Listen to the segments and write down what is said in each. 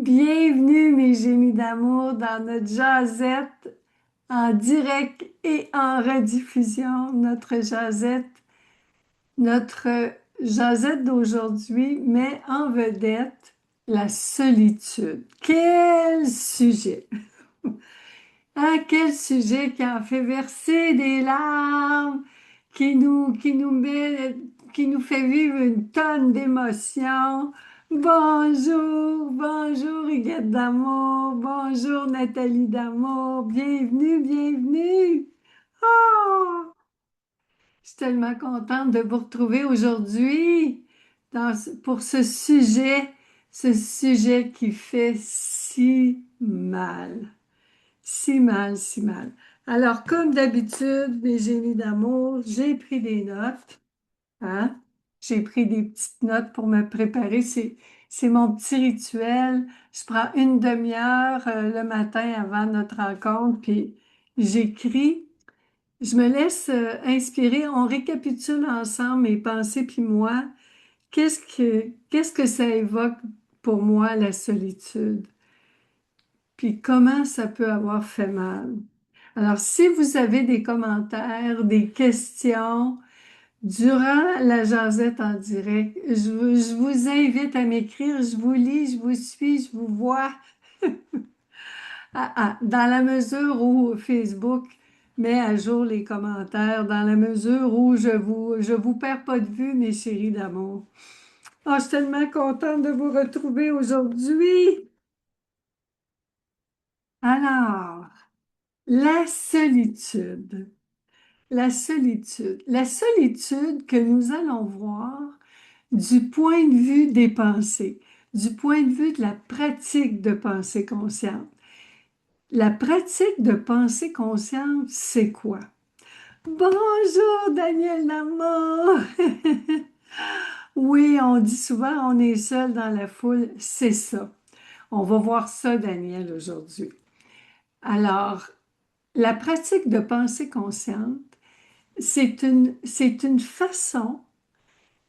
Bienvenue, mes génies d'amour, dans notre jasette en direct et en rediffusion. Notre jasette d'aujourd'hui met en vedette la solitude. Quel sujet! Ah, quel sujet qui en fait verser des larmes, qui nous fait vivre une tonne d'émotions. Bonjour, bonjour Huguette d'amour, bonjour Nathalie d'amour, bienvenue, bienvenue. Oh, je suis tellement contente de vous retrouver aujourd'hui pour ce sujet qui fait si mal. Si mal, si mal. Alors, comme d'habitude, mes génies d'amour, j'ai pris des notes, hein? J'ai pris des petites notes pour me préparer. C'est mon petit rituel. Je prends une demi-heure le matin avant notre rencontre, puis j'écris. Je me laisse inspirer. On récapitule ensemble mes pensées puis moi. Qu'est-ce que ça évoque pour moi, la solitude? Puis comment ça peut avoir fait mal? Alors, si vous avez des commentaires, des questions durant la jasette en direct, je vous invite à m'écrire. Je vous lis, je vous suis, je vous vois. Dans la mesure où Facebook met à jour les commentaires, dans la mesure où je vous perds pas de vue, mes chéris d'amour. Oh, je suis tellement contente de vous retrouver aujourd'hui. Alors, la solitude. La solitude. La solitude que nous allons voir du point de vue des pensées, du point de vue de la pratique de pensée consciente. La pratique de pensée consciente, c'est quoi? Bonjour Daniel Lamour! Oui, on dit souvent on est seul dans la foule, c'est ça. On va voir ça, Daniel, aujourd'hui. Alors, la pratique de pensée consciente, c'est une façon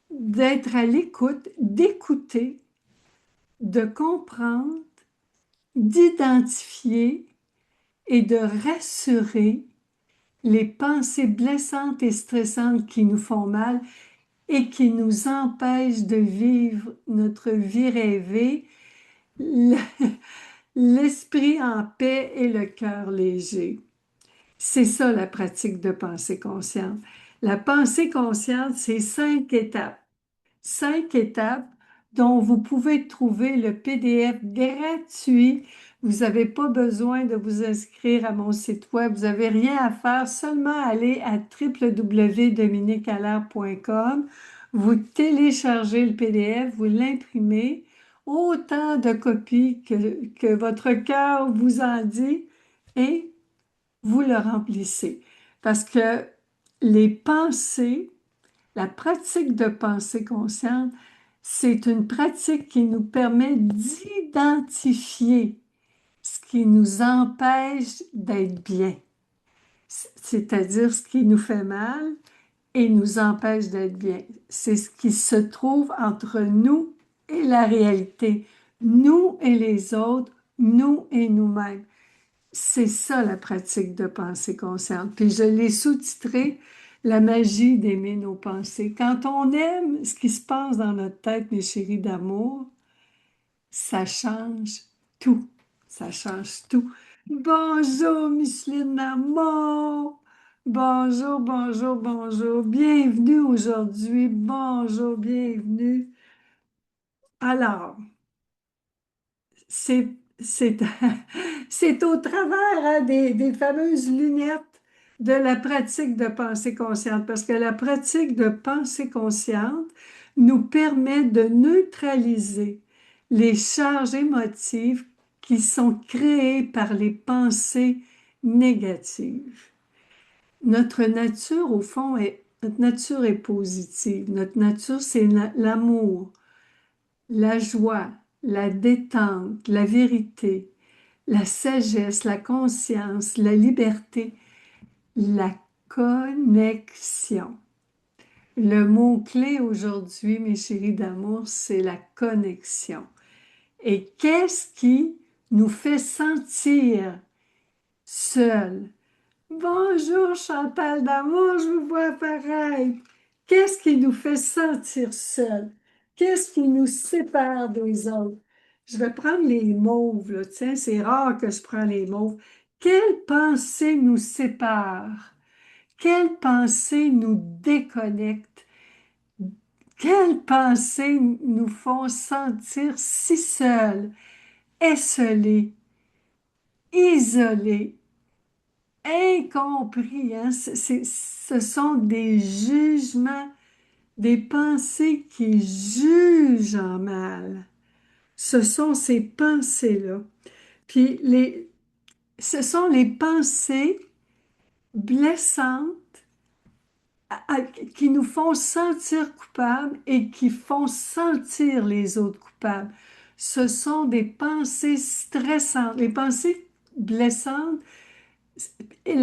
d'être à l'écoute, d'écouter, de comprendre, d'identifier et de rassurer les pensées blessantes et stressantes qui nous font mal et qui nous empêchent de vivre notre vie rêvée, l'esprit en paix et le cœur léger. C'est ça la pratique de pensée consciente. La pensée consciente, c'est 5 étapes. 5 étapes dont vous pouvez trouver le PDF gratuit. Vous n'avez pas besoin de vous inscrire à mon site web. Vous n'avez rien à faire, seulement aller à www.dominiqueallaire.com. Vous téléchargez le PDF, vous l'imprimez, autant de copies que votre cœur vous en dit, et vous le remplissez. Parce que les pensées, la pratique de pensée consciente, c'est une pratique qui nous permet d'identifier ce qui nous empêche d'être bien, c'est-à-dire ce qui nous fait mal et nous empêche d'être bien. C'est ce qui se trouve entre nous et la réalité, nous et les autres, nous et nous-mêmes. C'est ça la pratique de pensée consciente. Puis je l'ai sous-titré La magie d'aimer nos pensées. Quand on aime ce qui se passe dans notre tête, mes chéris d'amour, ça change tout. Ça change tout. Bonjour, Micheline Maman. Bonjour, bonjour, bonjour. Bienvenue aujourd'hui. Bonjour, bienvenue. Alors, c'est, c'est, c'est au travers hein, des fameuses lunettes de la pratique de pensée consciente, parce que la pratique de pensée consciente nous permet de neutraliser les charges émotives qui sont créées par les pensées négatives. Notre nature est positive. Notre nature, c'est l'amour, la joie, la détente, la vérité, la sagesse, la conscience, la liberté, la connexion. Le mot-clé aujourd'hui, mes chéris d'amour, c'est la connexion. Et qu'est-ce qui nous fait sentir seuls? Bonjour Chantal d'amour, je vous vois apparaître. Qu'est-ce qui nous fait sentir seuls? Qu'est-ce qui nous sépare des autres? Je vais prendre les mauves, là. Tiens, c'est rare que je prends les mauves. Quelle pensée nous sépare? Quelle pensée nous déconnecte? Quelles pensées nous font sentir si seuls, esselés, isolés, incompris, hein? Ce sont des jugements, des pensées qui jugent en mal. Ce sont ces pensées-là. Puis ce sont les pensées blessantes qui nous font sentir coupables et qui font sentir les autres coupables. Ce sont des pensées stressantes. Les pensées blessantes et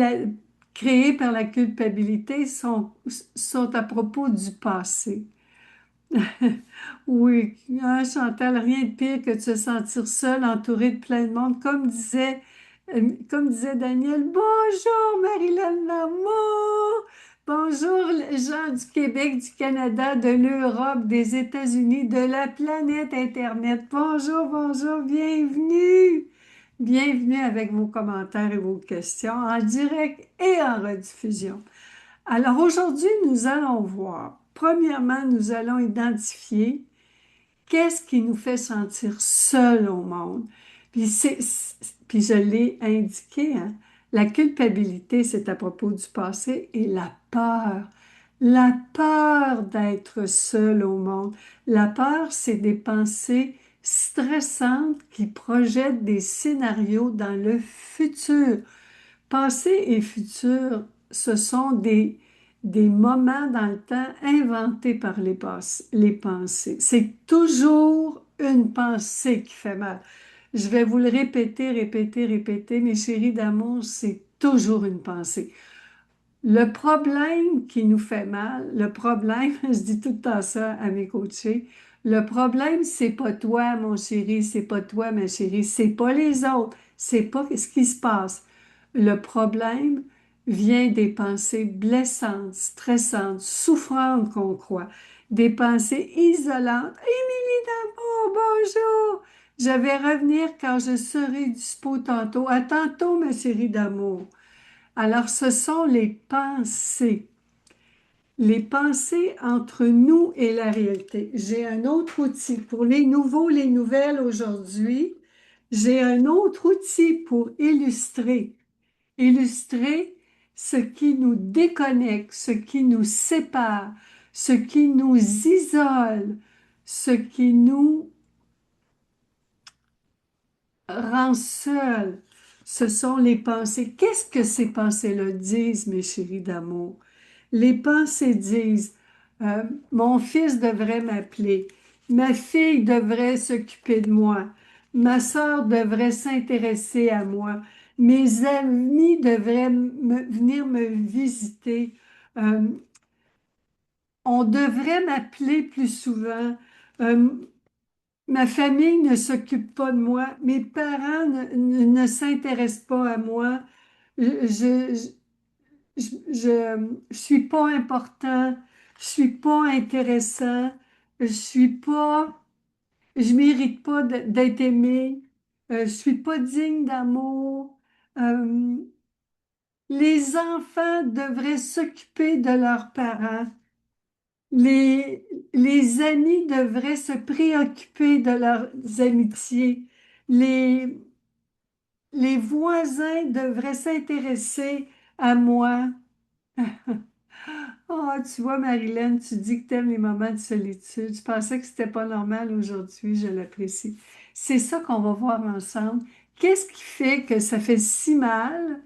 créées par la culpabilité sont à propos du passé. Oui, hein, Chantal, rien de pire que de se sentir seul, entouré de plein de monde. Comme disait Daniel, bonjour Marilyn Lamour, bonjour les gens du Québec, du Canada, de l'Europe, des États-Unis, de la planète Internet. Bonjour, bonjour, bienvenue. Bienvenue avec vos commentaires et vos questions en direct et en rediffusion. Alors aujourd'hui, nous allons voir. Premièrement, nous allons identifier qu'est-ce qui nous fait sentir seuls au monde. Puis je l'ai indiqué, hein, la culpabilité, c'est à propos du passé et la peur d'être seul au monde. La peur, c'est des pensées stressantes qui projettent des scénarios dans le futur. Passé et futur, ce sont des moments dans le temps inventés par les pensées. C'est toujours une pensée qui fait mal. Je vais vous le répéter, répéter, répéter, mes chéris d'amour, c'est toujours une pensée. Le problème qui nous fait mal, le problème, je dis tout le temps ça à mes coachés, le problème, c'est pas toi, mon chéri, c'est pas toi, ma chérie, c'est pas les autres, c'est pas ce qui se passe. Le problème vient des pensées blessantes, stressantes, souffrantes qu'on croit, des pensées isolantes. Émilie d'amour, bonjour! Je vais revenir quand je serai dispo tantôt. À tantôt, ma chérie d'amour. Alors, ce sont les pensées entre nous et la réalité. J'ai un autre outil pour les nouveaux, les nouvelles aujourd'hui. J'ai un autre outil pour illustrer ce qui nous déconnecte, ce qui nous sépare, ce qui nous isole, ce qui nous rend seul. Ce sont les pensées. Qu'est-ce que ces pensées-là disent, mes chéris d'amour? Les pensées disent, euh, mon fils devrait m'appeler, ma fille devrait s'occuper de moi, ma sœur devrait s'intéresser à moi, mes amis devraient venir me visiter, euh, on devrait m'appeler plus souvent. Euh, Ma famille ne s'occupe pas de moi, mes parents ne s'intéressent pas à moi, je suis pas important, je suis pas intéressant, je suis pas, je mérite pas d'être aimé, je suis pas digne d'amour. Euh, les enfants devraient s'occuper de leurs parents. Les, les amis devraient se préoccuper de leurs amitiés. Les, les voisins devraient s'intéresser à moi. Oh, tu vois, Marilyn, tu dis que tu aimes les moments de solitude. Je pensais que c'était pas normal aujourd'hui, je l'apprécie. C'est ça qu'on va voir ensemble. Qu'est-ce qui fait que ça fait si mal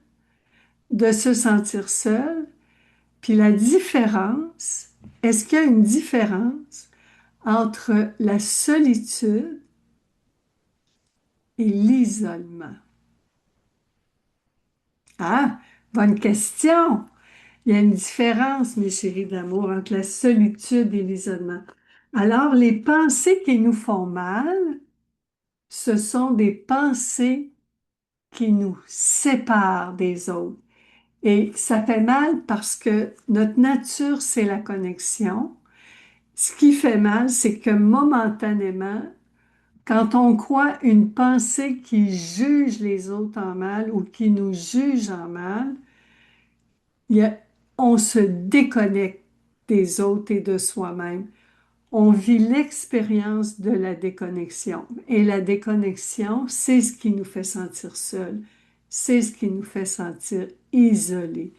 de se sentir seul? Puis la différence, est-ce qu'il y a une différence entre la solitude et l'isolement? Ah, bonne question. Il y a une différence, mes chéris d'amour, entre la solitude et l'isolement. Alors, les pensées qui nous font mal ce sont des pensées qui nous séparent des autres. Et ça fait mal parce que notre nature, c'est la connexion. Ce qui fait mal, c'est que momentanément, quand on croit une pensée qui juge les autres en mal ou qui nous juge en mal, il y a- on se déconnecte des autres et de soi-même. On vit l'expérience de la déconnexion. Et la déconnexion, c'est ce qui nous fait sentir seuls. C'est ce qui nous fait sentir isolés.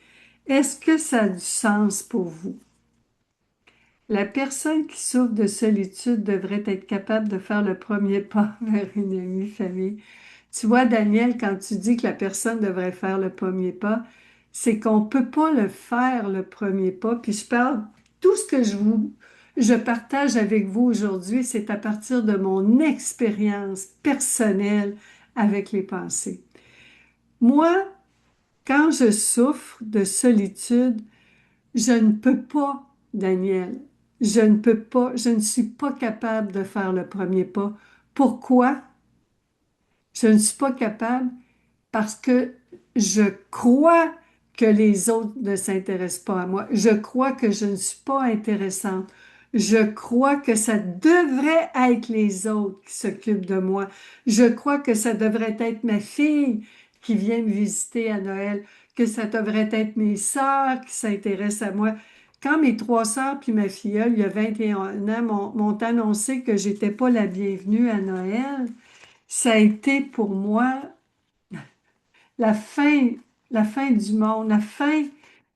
Est-ce que ça a du sens pour vous? La personne qui souffre de solitude devrait être capable de faire le premier pas vers une amie famille. Tu vois, Daniel, quand tu dis que la personne devrait faire le premier pas, c'est qu'on ne peut pas le faire le premier pas. Puis je parle, tout ce que je partage avec vous aujourd'hui, c'est à partir de mon expérience personnelle avec les pensées. Moi, quand je souffre de solitude, je ne peux pas, Daniel. Je ne peux pas, je ne suis pas capable de faire le premier pas. Pourquoi? Je ne suis pas capable parce que je crois que les autres ne s'intéressent pas à moi. Je crois que je ne suis pas intéressante. Je crois que ça devrait être les autres qui s'occupent de moi. Je crois que ça devrait être ma fille qui vient me visiter à Noël, que ça devrait être mes sœurs qui s'intéressent à moi. Quand mes trois sœurs puis ma filleule, il y a 21 ans, m'ont annoncé que j'étais pas la bienvenue à Noël, ça a été pour moi la fin, la fin du monde, la fin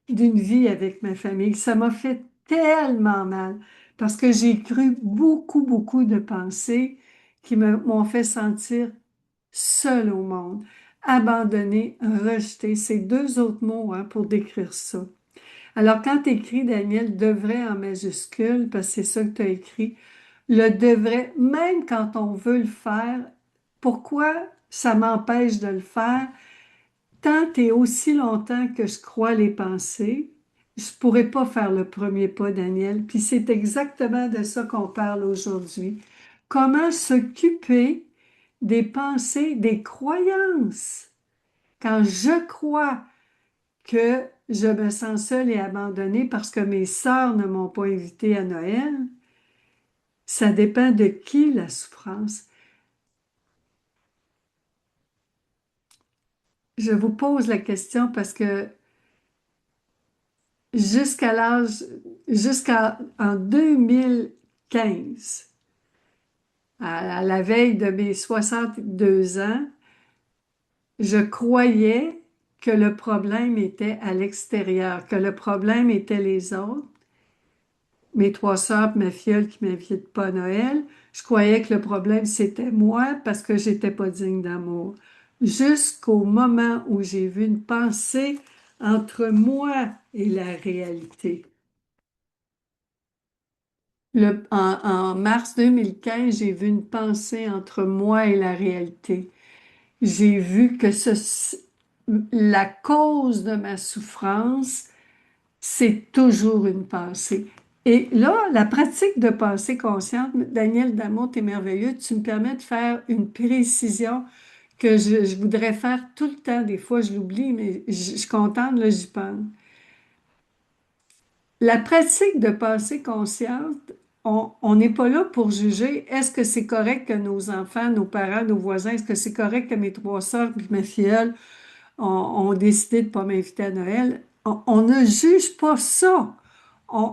d'une vie avec ma famille. Ça m'a fait tellement mal parce que j'ai cru beaucoup, beaucoup de pensées qui m'ont fait sentir seule au monde, abandonnée, rejetée. C'est deux autres mots, hein, pour décrire ça. Alors, quand tu écris, Daniel, devrait en majuscule, parce que c'est ça que tu as écrit, le devrait, même quand on veut le faire, pourquoi ça m'empêche de le faire? Tant et aussi longtemps que je crois les pensées, je ne pourrai pas faire le premier pas, Daniel. Puis c'est exactement de ça qu'on parle aujourd'hui. Comment s'occuper des pensées, des croyances. Quand je crois que je me sens seule et abandonnée parce que mes sœurs ne m'ont pas invitée à Noël, ça dépend de qui la souffrance. Je vous pose la question parce que jusqu'à l'âge, jusqu'à en 2015, à la veille de mes 62 ans, je croyais que le problème était à l'extérieur, que le problème était les autres. Mes trois sœurs, ma filleule qui m'invite pas à Noël, je croyais que le problème c'était moi parce que j'étais pas digne d'amour. Jusqu'au moment où j'ai vu une pensée entre moi et la réalité. En mars 2015, j'ai vu une pensée entre moi et la réalité. J'ai vu que la cause de ma souffrance, c'est toujours une pensée. Et là, la pratique de pensée consciente, Daniel Damour, t'es merveilleux, tu me permets de faire une précision que je voudrais faire tout le temps. Des fois, je l'oublie, mais je suis contente, là, j'y pense. La pratique de pensée consciente, on n'est pas là pour juger est-ce que c'est correct que nos enfants, nos parents, nos voisins, est-ce que c'est correct que mes trois sœurs et ma filleule ont décidé de ne pas m'inviter à Noël. On ne juge pas ça.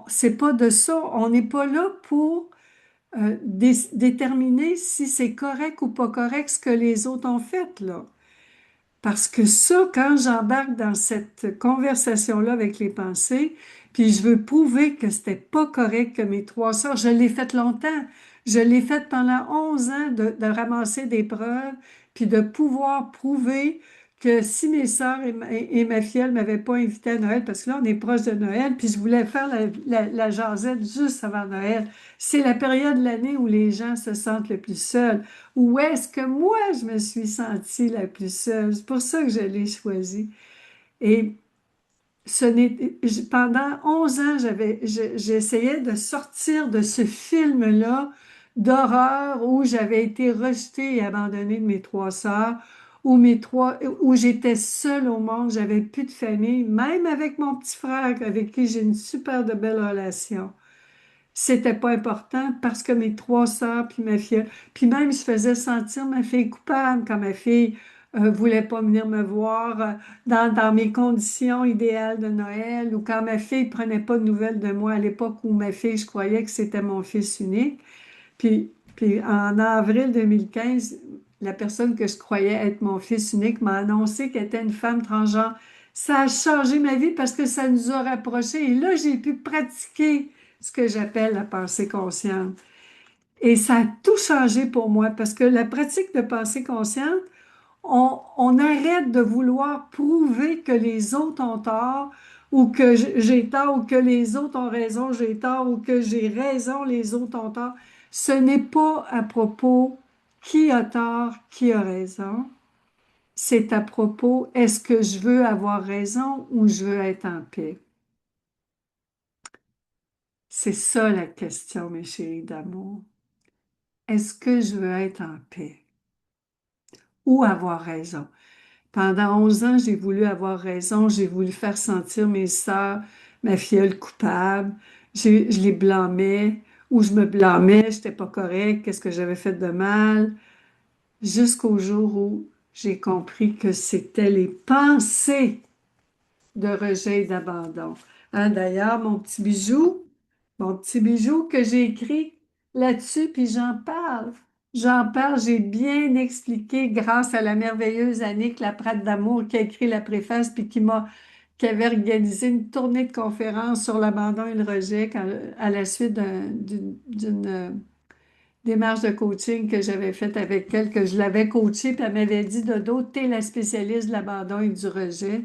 C'est pas de ça. On n'est pas là pour déterminer si c'est correct ou pas correct ce que les autres ont fait, là. Parce que ça, quand j'embarque dans cette conversation-là avec les pensées, puis je veux prouver que c'était pas correct que mes trois sœurs, je l'ai fait longtemps. Je l'ai fait pendant 11 ans de ramasser des preuves, puis de pouvoir prouver que si mes sœurs et ma filleule ne m'avaient pas invité à Noël, parce que là, on est proche de Noël, puis je voulais faire la jasette juste avant Noël. C'est la période de l'année où les gens se sentent le plus seuls. Où est-ce que moi, je me suis sentie la plus seule? C'est pour ça que je l'ai choisi. Et pendant 11 ans, j'essayais de sortir de ce film-là d'horreur où j'avais été rejetée et abandonnée de mes trois sœurs, où j'étais seule au monde, j'avais plus de famille, même avec mon petit frère avec qui j'ai une super de belle relation. C'était pas important parce que mes trois sœurs puis ma fille, puis même je faisais sentir ma fille coupable quand ma fille voulait pas venir me voir dans mes conditions idéales de Noël ou quand ma fille prenait pas de nouvelles de moi à l'époque où ma fille, je croyais que c'était mon fils unique. Puis en avril 2015, la personne que je croyais être mon fils unique m'a annoncé qu'elle était une femme transgenre. Ça a changé ma vie parce que ça nous a rapprochés. Et là, j'ai pu pratiquer ce que j'appelle la pensée consciente. Et ça a tout changé pour moi parce que la pratique de pensée consciente, on arrête de vouloir prouver que les autres ont tort ou que j'ai tort ou que les autres ont raison, j'ai tort ou que j'ai raison, les autres ont tort. Ce n'est pas à propos qui a tort, qui a raison. C'est à propos, est-ce que je veux avoir raison ou je veux être en paix? C'est ça la question, mes chéris d'amour. Est-ce que je veux être en paix ou avoir raison? Pendant 11 ans, j'ai voulu avoir raison, j'ai voulu faire sentir mes sœurs, ma filleule coupable, je les blâmais ou je me blâmais, je n'étais pas correcte, qu'est-ce que j'avais fait de mal, jusqu'au jour où j'ai compris que c'était les pensées de rejet et d'abandon. Hein, d'ailleurs, mon petit bijou que j'ai écrit là-dessus, puis j'en parle. J'en parle, j'ai bien expliqué grâce à la merveilleuse Annick Laprade d'Amour qui a écrit la préface, puis qui avait organisé une tournée de conférences sur l'abandon et le rejet à la suite d'une démarche de coaching que j'avais faite avec elle, que je l'avais coachée, puis elle m'avait dit, Dodo, t'es la spécialiste de l'abandon et du rejet.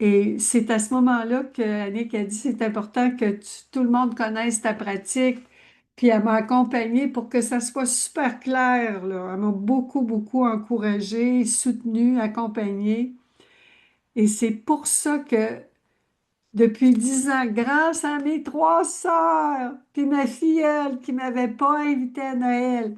Et c'est à ce moment-là que Annick a dit, c'est important que tout le monde connaisse ta pratique. Puis elle m'a accompagnée pour que ça soit super clair, là. Elle m'a beaucoup, beaucoup encouragée, soutenue, accompagnée. Et c'est pour ça que depuis 10 ans, grâce à mes trois sœurs, puis ma filleule qui m'avait pas invitée à Noël,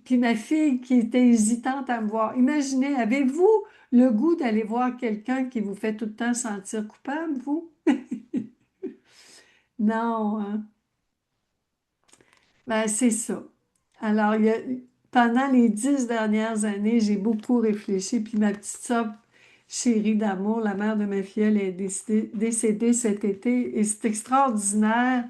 puis ma fille qui était hésitante à me voir. Imaginez, avez-vous le goût d'aller voir quelqu'un qui vous fait tout le temps sentir coupable, vous? Non, hein? Ben, c'est ça. Alors, pendant les 10 dernières années, j'ai beaucoup réfléchi, puis ma petite sœur chérie d'amour, la mère de ma filleule, est décédée cet été, et c'est extraordinaire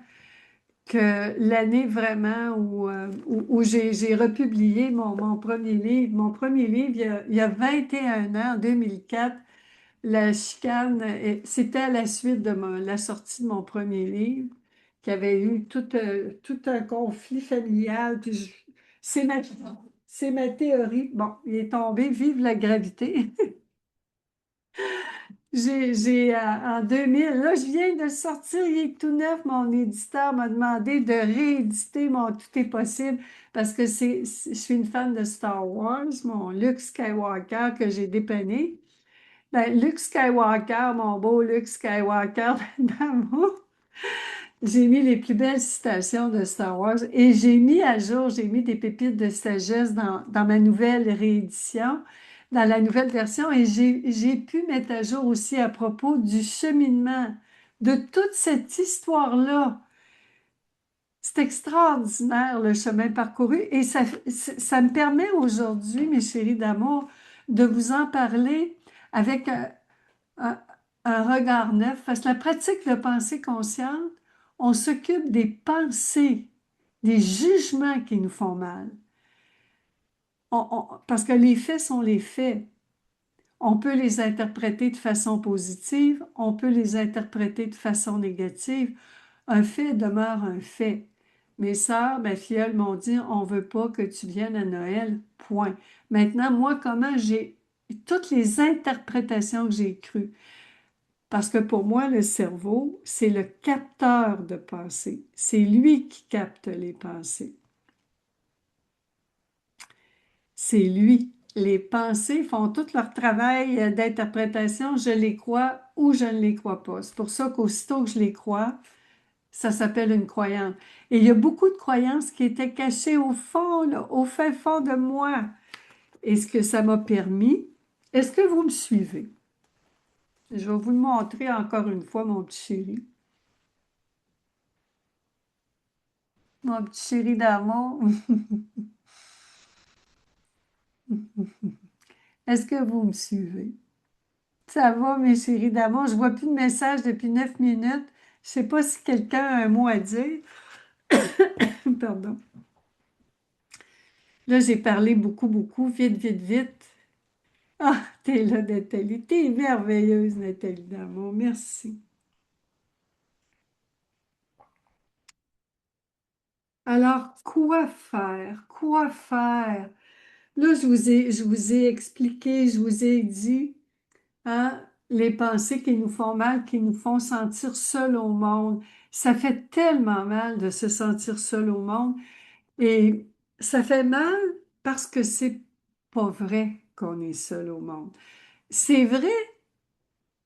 que l'année vraiment où j'ai republié mon premier livre. Mon premier livre, il y a 21 ans, en 2004, la chicane, c'était à la suite de la sortie de mon premier livre, qui avait eu tout un conflit familial. Puis c'est ma, c'est ma théorie. Bon, il est tombé, vive la gravité. En 2000, là, je viens de le sortir, il est tout neuf. Mon éditeur m'a demandé de rééditer mon Tout est possible parce que je suis une fan de Star Wars, mon Luke Skywalker que j'ai dépanné. Ben, Luke Skywalker, mon beau Luke Skywalker d'amour. J'ai mis les plus belles citations de Star Wars et j'ai mis à jour, j'ai mis des pépites de sagesse dans ma nouvelle réédition, dans la nouvelle version et j'ai pu mettre à jour aussi à propos du cheminement de toute cette histoire-là. C'est extraordinaire le chemin parcouru et ça me permet aujourd'hui, mes chéris d'amour, de vous en parler avec un, un regard neuf, parce que la pratique de pensée consciente, on s'occupe des pensées, des jugements qui nous font mal. Parce que les faits sont les faits. On peut les interpréter de façon positive, on peut les interpréter de façon négative. Un fait demeure un fait. Mes sœurs, ma filleule m'ont dit, on ne veut pas que tu viennes à Noël, point. Maintenant, moi, comment j'ai toutes les interprétations que j'ai crues. Parce que pour moi, le cerveau, c'est le capteur de pensée. C'est lui qui capte les pensées. C'est lui. Les pensées font tout leur travail d'interprétation. Je les crois ou je ne les crois pas. C'est pour ça qu'aussitôt que je les crois, Ça s'appelle une croyance. Et il y a beaucoup de croyances qui étaient cachées au fond, là, au fin fond de moi. Et ce que ça m'a permis, est-ce que vous me suivez? Je vais vous le montrer encore une fois, mon petit chéri. Mon petit chéri d'amour. Est-ce que vous me suivez? Ça va, mes chéris d'amour. Je vois plus de messages depuis 9 minutes. Je sais pas si quelqu'un a un mot à dire. Pardon. Là, j'ai parlé beaucoup, beaucoup, vite, vite, vite. Ah, t'es là, Nathalie. T'es merveilleuse, Nathalie d'amour. Merci. Alors, quoi faire? Quoi faire? Là, je vous ai expliqué, je vous ai dit, hein, les pensées qui nous font mal, qui nous font sentir seuls au monde. Ça fait tellement mal de se sentir seul au monde. Et ça fait mal parce que c'est pas vrai qu'on est seul au monde. C'est vrai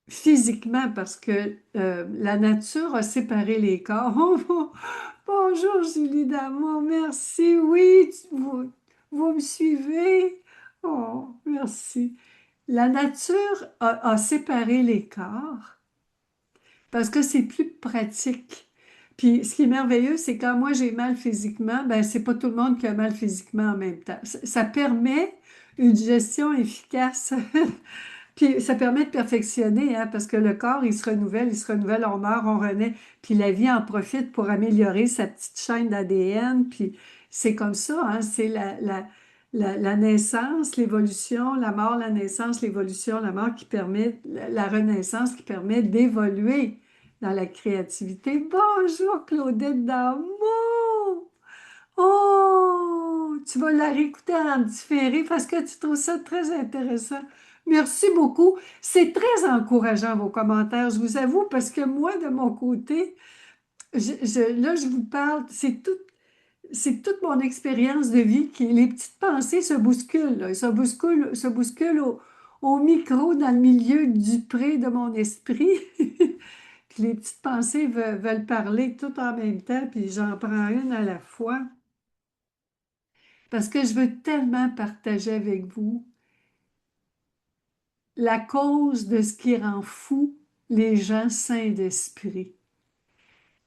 physiquement parce que la nature a séparé les corps. Bonjour Julie d'amour, merci. Oui, vous me suivez. Oh, merci. La nature a séparé les corps parce que c'est plus pratique. Puis ce qui est merveilleux, c'est quand moi j'ai mal physiquement, ben c'est pas tout le monde qui a mal physiquement en même temps. Ça permet une gestion efficace. Puis ça permet de perfectionner, hein, parce que le corps, il se renouvelle, on meurt, on renaît. Puis la vie en profite pour améliorer sa petite chaîne d'ADN. Puis c'est comme ça, hein, c'est la naissance, l'évolution, la mort, la naissance, l'évolution, la mort qui permet, la renaissance qui permet d'évoluer dans la créativité. Bonjour Claudette d'amour! Oh, tu vas la réécouter en différé parce que tu trouves ça très intéressant. Merci beaucoup. C'est très encourageant vos commentaires, je vous avoue, parce que moi, de mon côté, là, je vous parle, c'est toute mon expérience de vie qui, les petites pensées se bousculent, là, se bousculent au micro dans le milieu du pré de mon esprit. Puis les petites pensées veulent parler tout en même temps, puis j'en prends une à la fois. Parce que je veux tellement partager avec vous la cause de ce qui rend fou les gens sains d'esprit.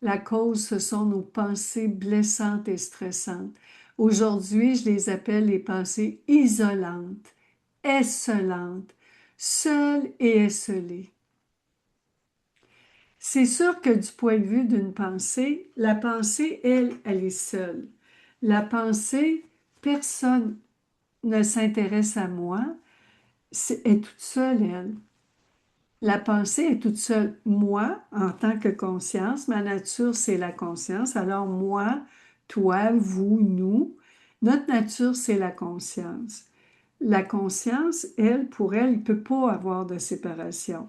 La cause, ce sont nos pensées blessantes et stressantes. Aujourd'hui, je les appelle les pensées isolantes, esselantes, seules et esselées. C'est sûr que du point de vue d'une pensée, la pensée, elle est seule. La pensée, personne ne s'intéresse à moi, est toute seule, elle. La pensée est toute seule. Moi, en tant que conscience, ma nature, c'est la conscience. Alors moi, toi, vous, nous, notre nature, c'est la conscience. La conscience, elle, pour elle, il ne peut pas avoir de séparation.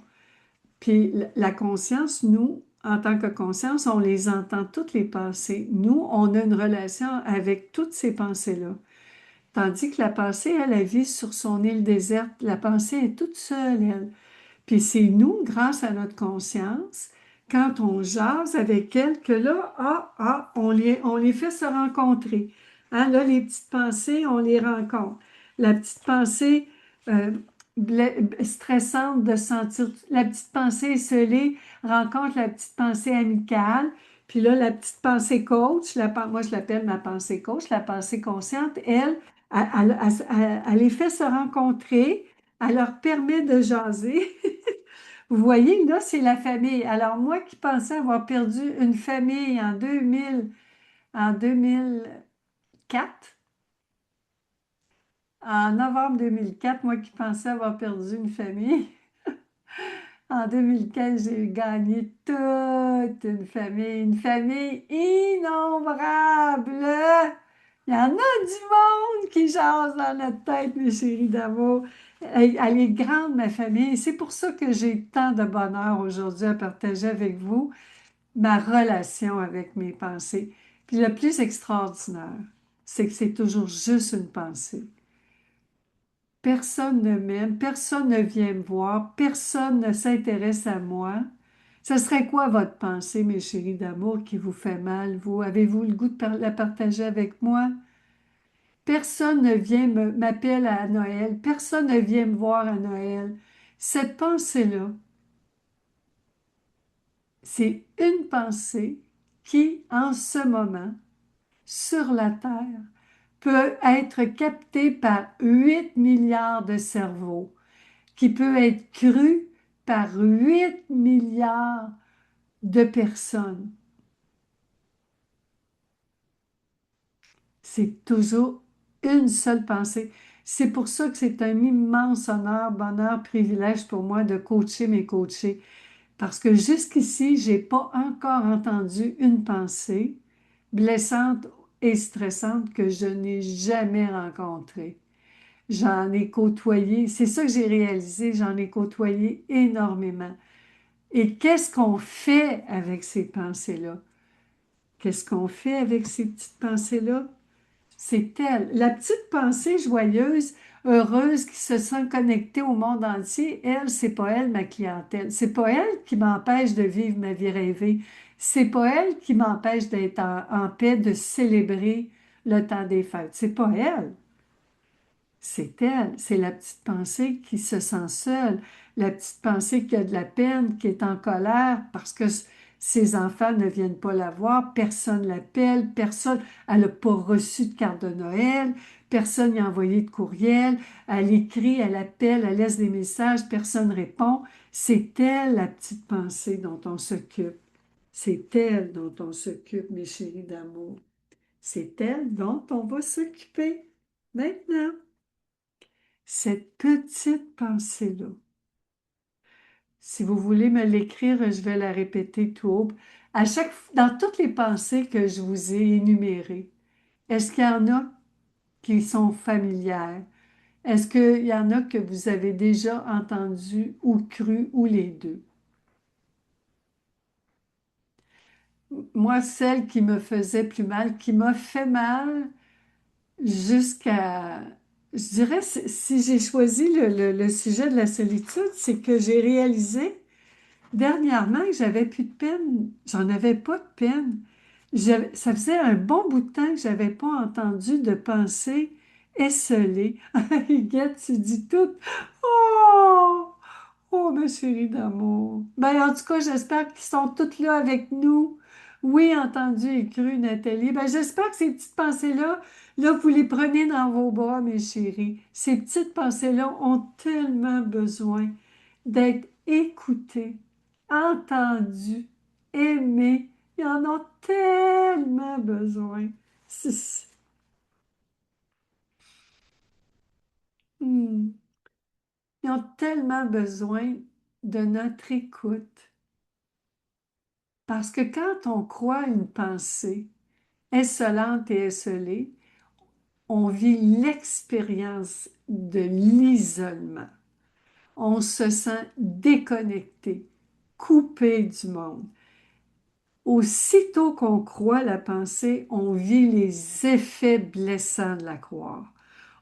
Puis la conscience, nous, en tant que conscience, on les entend toutes les pensées. Nous, on a une relation avec toutes ces pensées-là. Tandis que la pensée, elle vit sur son île déserte. La pensée est toute seule, elle. Puis c'est nous, grâce à notre conscience, quand on jase avec elle, que là, on les fait se rencontrer. Hein, là, les petites pensées, on les rencontre. La petite pensée euh, stressante de sentir, la petite pensée esselée rencontre la petite pensée amicale. Puis là, la petite pensée coach, moi je l'appelle ma pensée coach, la pensée consciente, elle les fait se rencontrer, elle leur permet de jaser. Vous voyez, là, c'est la famille. Alors, moi qui pensais avoir perdu une famille en 2004, en novembre 2004, moi qui pensais avoir perdu une famille, en 2015, j'ai gagné toute une famille innombrable. Il y en a du monde qui jase dans notre tête, mes chéris d'amour. Elle est grande, ma famille. C'est pour ça que j'ai tant de bonheur aujourd'hui à partager avec vous ma relation avec mes pensées. Puis le plus extraordinaire, c'est que c'est toujours juste une pensée. Personne ne m'aime, personne ne vient me voir, personne ne s'intéresse à moi. Ce serait quoi votre pensée, mes chéris d'amour, qui vous fait mal, vous? Avez-vous le goût de la partager avec moi? Personne ne vient m'appeler à Noël. Personne ne vient me voir à Noël. Cette pensée-là, c'est une pensée qui, en ce moment, sur la Terre, peut être captée par 8 milliards de cerveaux, qui peut être crue par 8 milliards de personnes. C'est toujours une seule pensée. C'est pour ça que c'est un immense honneur, bonheur, privilège pour moi de coacher mes coachés. Parce que jusqu'ici, j'ai pas encore entendu une pensée blessante et stressante que je n'ai jamais rencontrée. J'en ai côtoyé, c'est ça que j'ai réalisé, j'en ai côtoyé énormément. Et qu'est-ce qu'on fait avec ces pensées-là? Qu'est-ce qu'on fait avec ces petites pensées-là? C'est elle, la petite pensée joyeuse, heureuse, qui se sent connectée au monde entier. Elle, c'est pas elle, ma clientèle. C'est pas elle qui m'empêche de vivre ma vie rêvée. C'est pas elle qui m'empêche d'être en paix, de célébrer le temps des fêtes. C'est pas elle. C'est elle, c'est la petite pensée qui se sent seule, la petite pensée qui a de la peine, qui est en colère parce que ses enfants ne viennent pas la voir, personne l'appelle, personne, elle n'a pas reçu de carte de Noël, personne n'y a envoyé de courriel, elle écrit, elle appelle, elle laisse des messages, personne ne répond. C'est elle, la petite pensée dont on s'occupe. C'est elle dont on s'occupe, mes chéris d'amour. C'est elle dont on va s'occuper maintenant. Cette petite pensée-là, si vous voulez me l'écrire, je vais la répéter tout haut. Dans toutes les pensées que je vous ai énumérées, est-ce qu'il y en a qui sont familières? Est-ce qu'il y en a que vous avez déjà entendu ou cru ou les deux? Moi, celle qui me faisait plus mal, qui m'a fait mal jusqu'à, je dirais, si j'ai choisi le sujet de la solitude, c'est que j'ai réalisé dernièrement, j'avais plus de peine. J'en avais pas de peine. Ça faisait un bon bout de temps que j'avais pas entendu de pensée esselée. Huguette, tu dis tout. Oh! Oh, ma chérie d'amour. Ben, en tout cas, j'espère qu'ils sont toutes là avec nous. Oui, entendu et cru, Nathalie. Ben, j'espère que ces petites pensées-là, là, vous les prenez dans vos bras, mes chéris. Ces petites pensées-là ont tellement besoin d'être écoutées, entendues, aimées. Ils en ont tellement besoin. Hmm. Ils ont tellement besoin de notre écoute. Parce que quand on croit une pensée insolente et esselée, on vit l'expérience de l'isolement. On se sent déconnecté, coupé du monde. Aussitôt qu'on croit la pensée, on vit les effets blessants de la croire.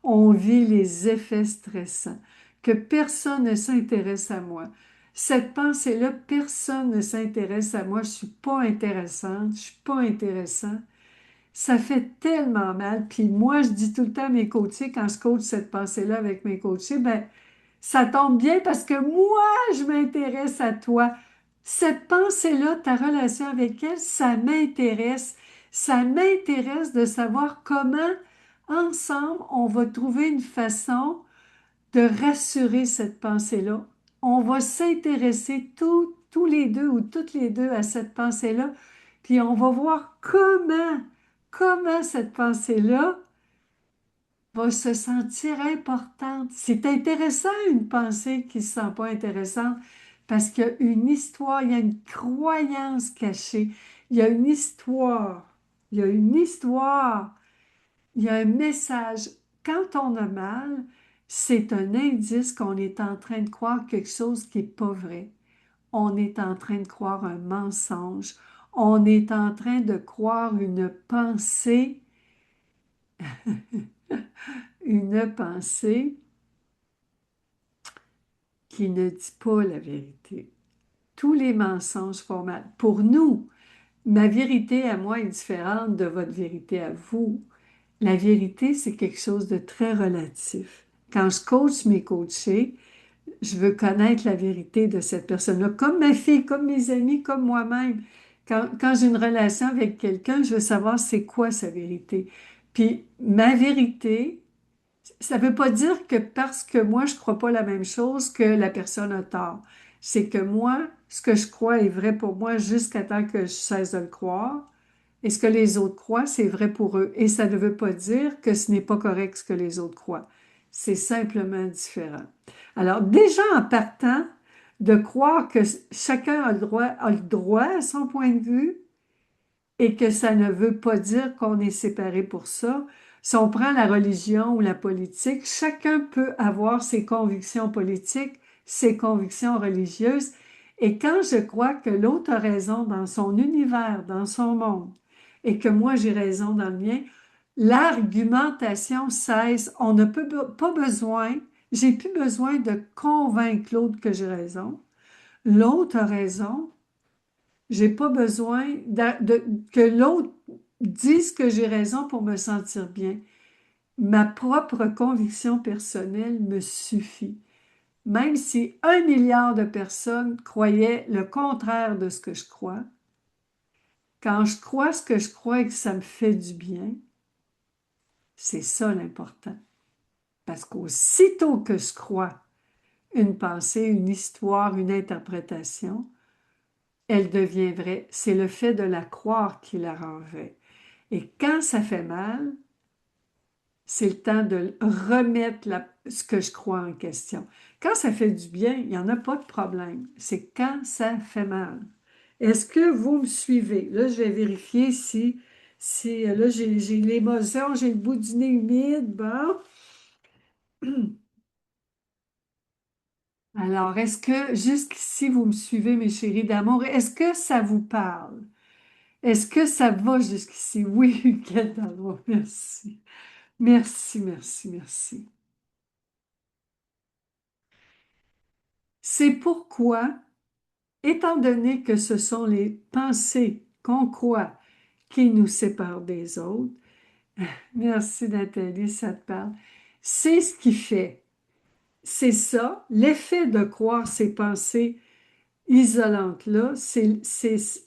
On vit les effets stressants, que personne ne s'intéresse à moi. Cette pensée-là, personne ne s'intéresse à moi, je suis pas intéressante, je suis pas intéressant. Ça fait tellement mal. Puis moi, je dis tout le temps à mes coachés, quand je coach cette pensée-là avec mes coachés, ben, ça tombe bien parce que moi, je m'intéresse à toi. Cette pensée-là, ta relation avec elle, ça m'intéresse. Ça m'intéresse de savoir comment, ensemble, on va trouver une façon de rassurer cette pensée-là. On va s'intéresser tous les deux ou toutes les deux à cette pensée-là, puis on va voir comment cette pensée-là va se sentir importante. C'est intéressant, une pensée qui ne se sent pas intéressante, parce qu'il y a une histoire, il y a une croyance cachée, il y a une histoire, il y a une histoire, il y a un message. Quand on a mal, c'est un indice qu'on est en train de croire quelque chose qui n'est pas vrai. On est en train de croire un mensonge. On est en train de croire une pensée qui ne dit pas la vérité. tous les mensonges font mal. Pour nous, ma vérité à moi est différente de votre vérité à vous. La vérité, c'est quelque chose de très relatif. Quand je coach mes coachés, je veux connaître la vérité de cette personne-là, comme ma fille, comme mes amis, comme moi-même. Quand j'ai une relation avec quelqu'un, je veux savoir c'est quoi sa vérité. Puis ma vérité, ça ne veut pas dire que parce que moi, je ne crois pas la même chose que la personne a tort. C'est que moi, ce que je crois est vrai pour moi jusqu'à temps que je cesse de le croire. Et ce que les autres croient, c'est vrai pour eux. Et ça ne veut pas dire que ce n'est pas correct ce que les autres croient. C'est simplement différent. Alors, déjà en partant de croire que chacun a le droit à son point de vue, et que ça ne veut pas dire qu'on est séparé pour ça. Si on prend la religion ou la politique, chacun peut avoir ses convictions politiques, ses convictions religieuses. Et quand je crois que l'autre a raison dans son univers, dans son monde, et que moi j'ai raison dans le mien, l'argumentation cesse. On ne peut pas besoin, j'ai plus besoin de convaincre l'autre que j'ai raison. L'autre a raison, j'ai pas besoin que l'autre dise que j'ai raison pour me sentir bien. Ma propre conviction personnelle me suffit. Même si 1 milliard de personnes croyaient le contraire de ce que je crois, quand je crois ce que je crois et que ça me fait du bien, c'est ça l'important. Parce qu'aussitôt que je crois une pensée, une histoire, une interprétation, elle devient vraie. C'est le fait de la croire qui la rend vraie. Et quand ça fait mal, c'est le temps de remettre ce que je crois en question. Quand ça fait du bien, il n'y en a pas de problème. C'est quand ça fait mal. Est-ce que vous me suivez? Là, je vais vérifier si là, j'ai l'émotion, j'ai le bout du nez humide. Bon. Alors, est-ce que jusqu'ici, vous me suivez, mes chéris d'amour? Est-ce que ça vous parle? Est-ce que ça va jusqu'ici? Oui, quel d'amour, merci. Merci, merci, merci. C'est pourquoi, étant donné que ce sont les pensées qu'on croit qui nous séparent des autres, merci Nathalie, ça te parle, c'est ce qui fait. C'est ça, l'effet de croire ces pensées isolantes-là,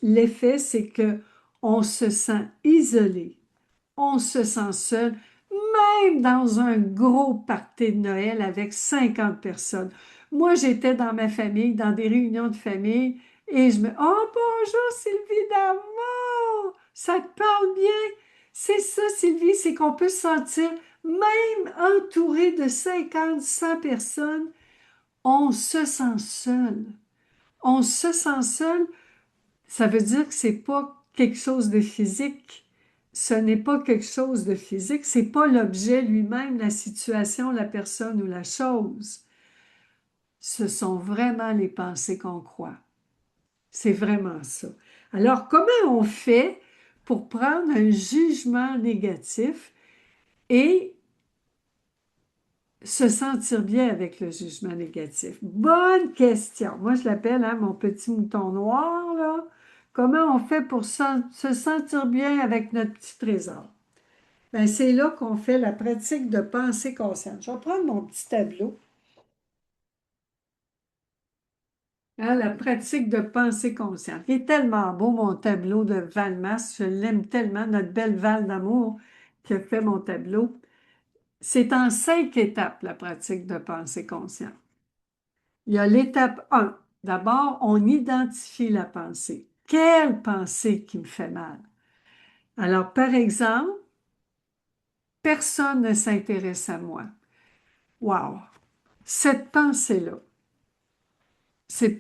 l'effet, c'est que on se sent isolé, on se sent seul, même dans un gros party de Noël avec 50 personnes. Moi, j'étais dans ma famille, dans des réunions de famille, et je me... Oh, bonjour Sylvie d'amour! Ça te parle bien? C'est ça, Sylvie, c'est qu'on peut se sentir, même entouré de 50, 100 personnes, on se sent seul. On se sent seul, ça veut dire que c'est pas quelque chose de physique. Ce n'est pas quelque chose de physique, c'est pas l'objet lui-même, la situation, la personne ou la chose. Ce sont vraiment les pensées qu'on croit. C'est vraiment ça. Alors, comment on fait pour prendre un jugement négatif et se sentir bien avec le jugement négatif? Bonne question. Moi, je l'appelle hein, mon petit mouton noir, là. Comment on fait pour se sentir bien avec notre petit trésor? Ben, c'est là qu'on fait la pratique de pensée consciente. Je vais prendre mon petit tableau. Hein, la pratique de pensée consciente. Il est tellement beau, mon tableau de Valmas. Je l'aime tellement, notre belle Val d'amour qui a fait mon tableau. C'est en 5 étapes, la pratique de pensée consciente. Il y a l'étape 1. D'abord, on identifie la pensée. Quelle pensée qui me fait mal? Alors, par exemple, personne ne s'intéresse à moi. Wow! Cette pensée-là,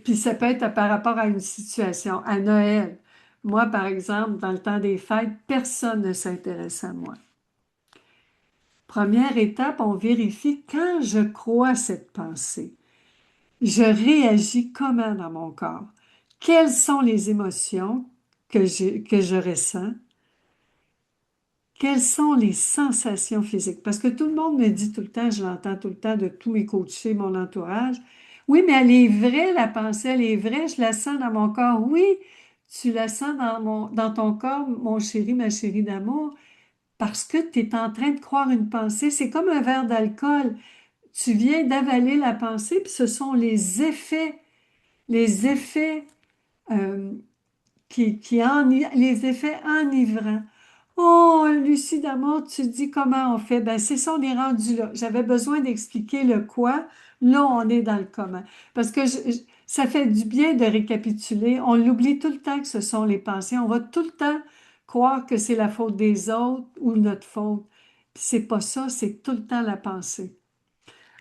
puis ça peut être par rapport à une situation, à Noël. Moi, par exemple, dans le temps des fêtes, personne ne s'intéresse à moi. Première étape, on vérifie quand je crois cette pensée. Je réagis comment dans mon corps? Quelles sont les émotions que je ressens? Quelles sont les sensations physiques? Parce que tout le monde me dit tout le temps, je l'entends tout le temps de tous mes coachés, mon entourage. Oui, mais elle est vraie, la pensée, elle est vraie, je la sens dans mon corps. Oui, tu la sens dans ton corps, mon chéri, ma chérie d'amour, parce que tu es en train de croire une pensée. C'est comme un verre d'alcool. Tu viens d'avaler la pensée, puis ce sont les effets euh, les effets enivrants. Oh, Lucie d'amour, tu dis comment on fait? Ben, c'est ça, on est rendu là. J'avais besoin d'expliquer le quoi. Là, on est dans le comment. Parce que ça fait du bien de récapituler. On l'oublie tout le temps que ce sont les pensées. On va tout le temps croire que c'est la faute des autres ou notre faute. Puis c'est pas ça, c'est tout le temps la pensée.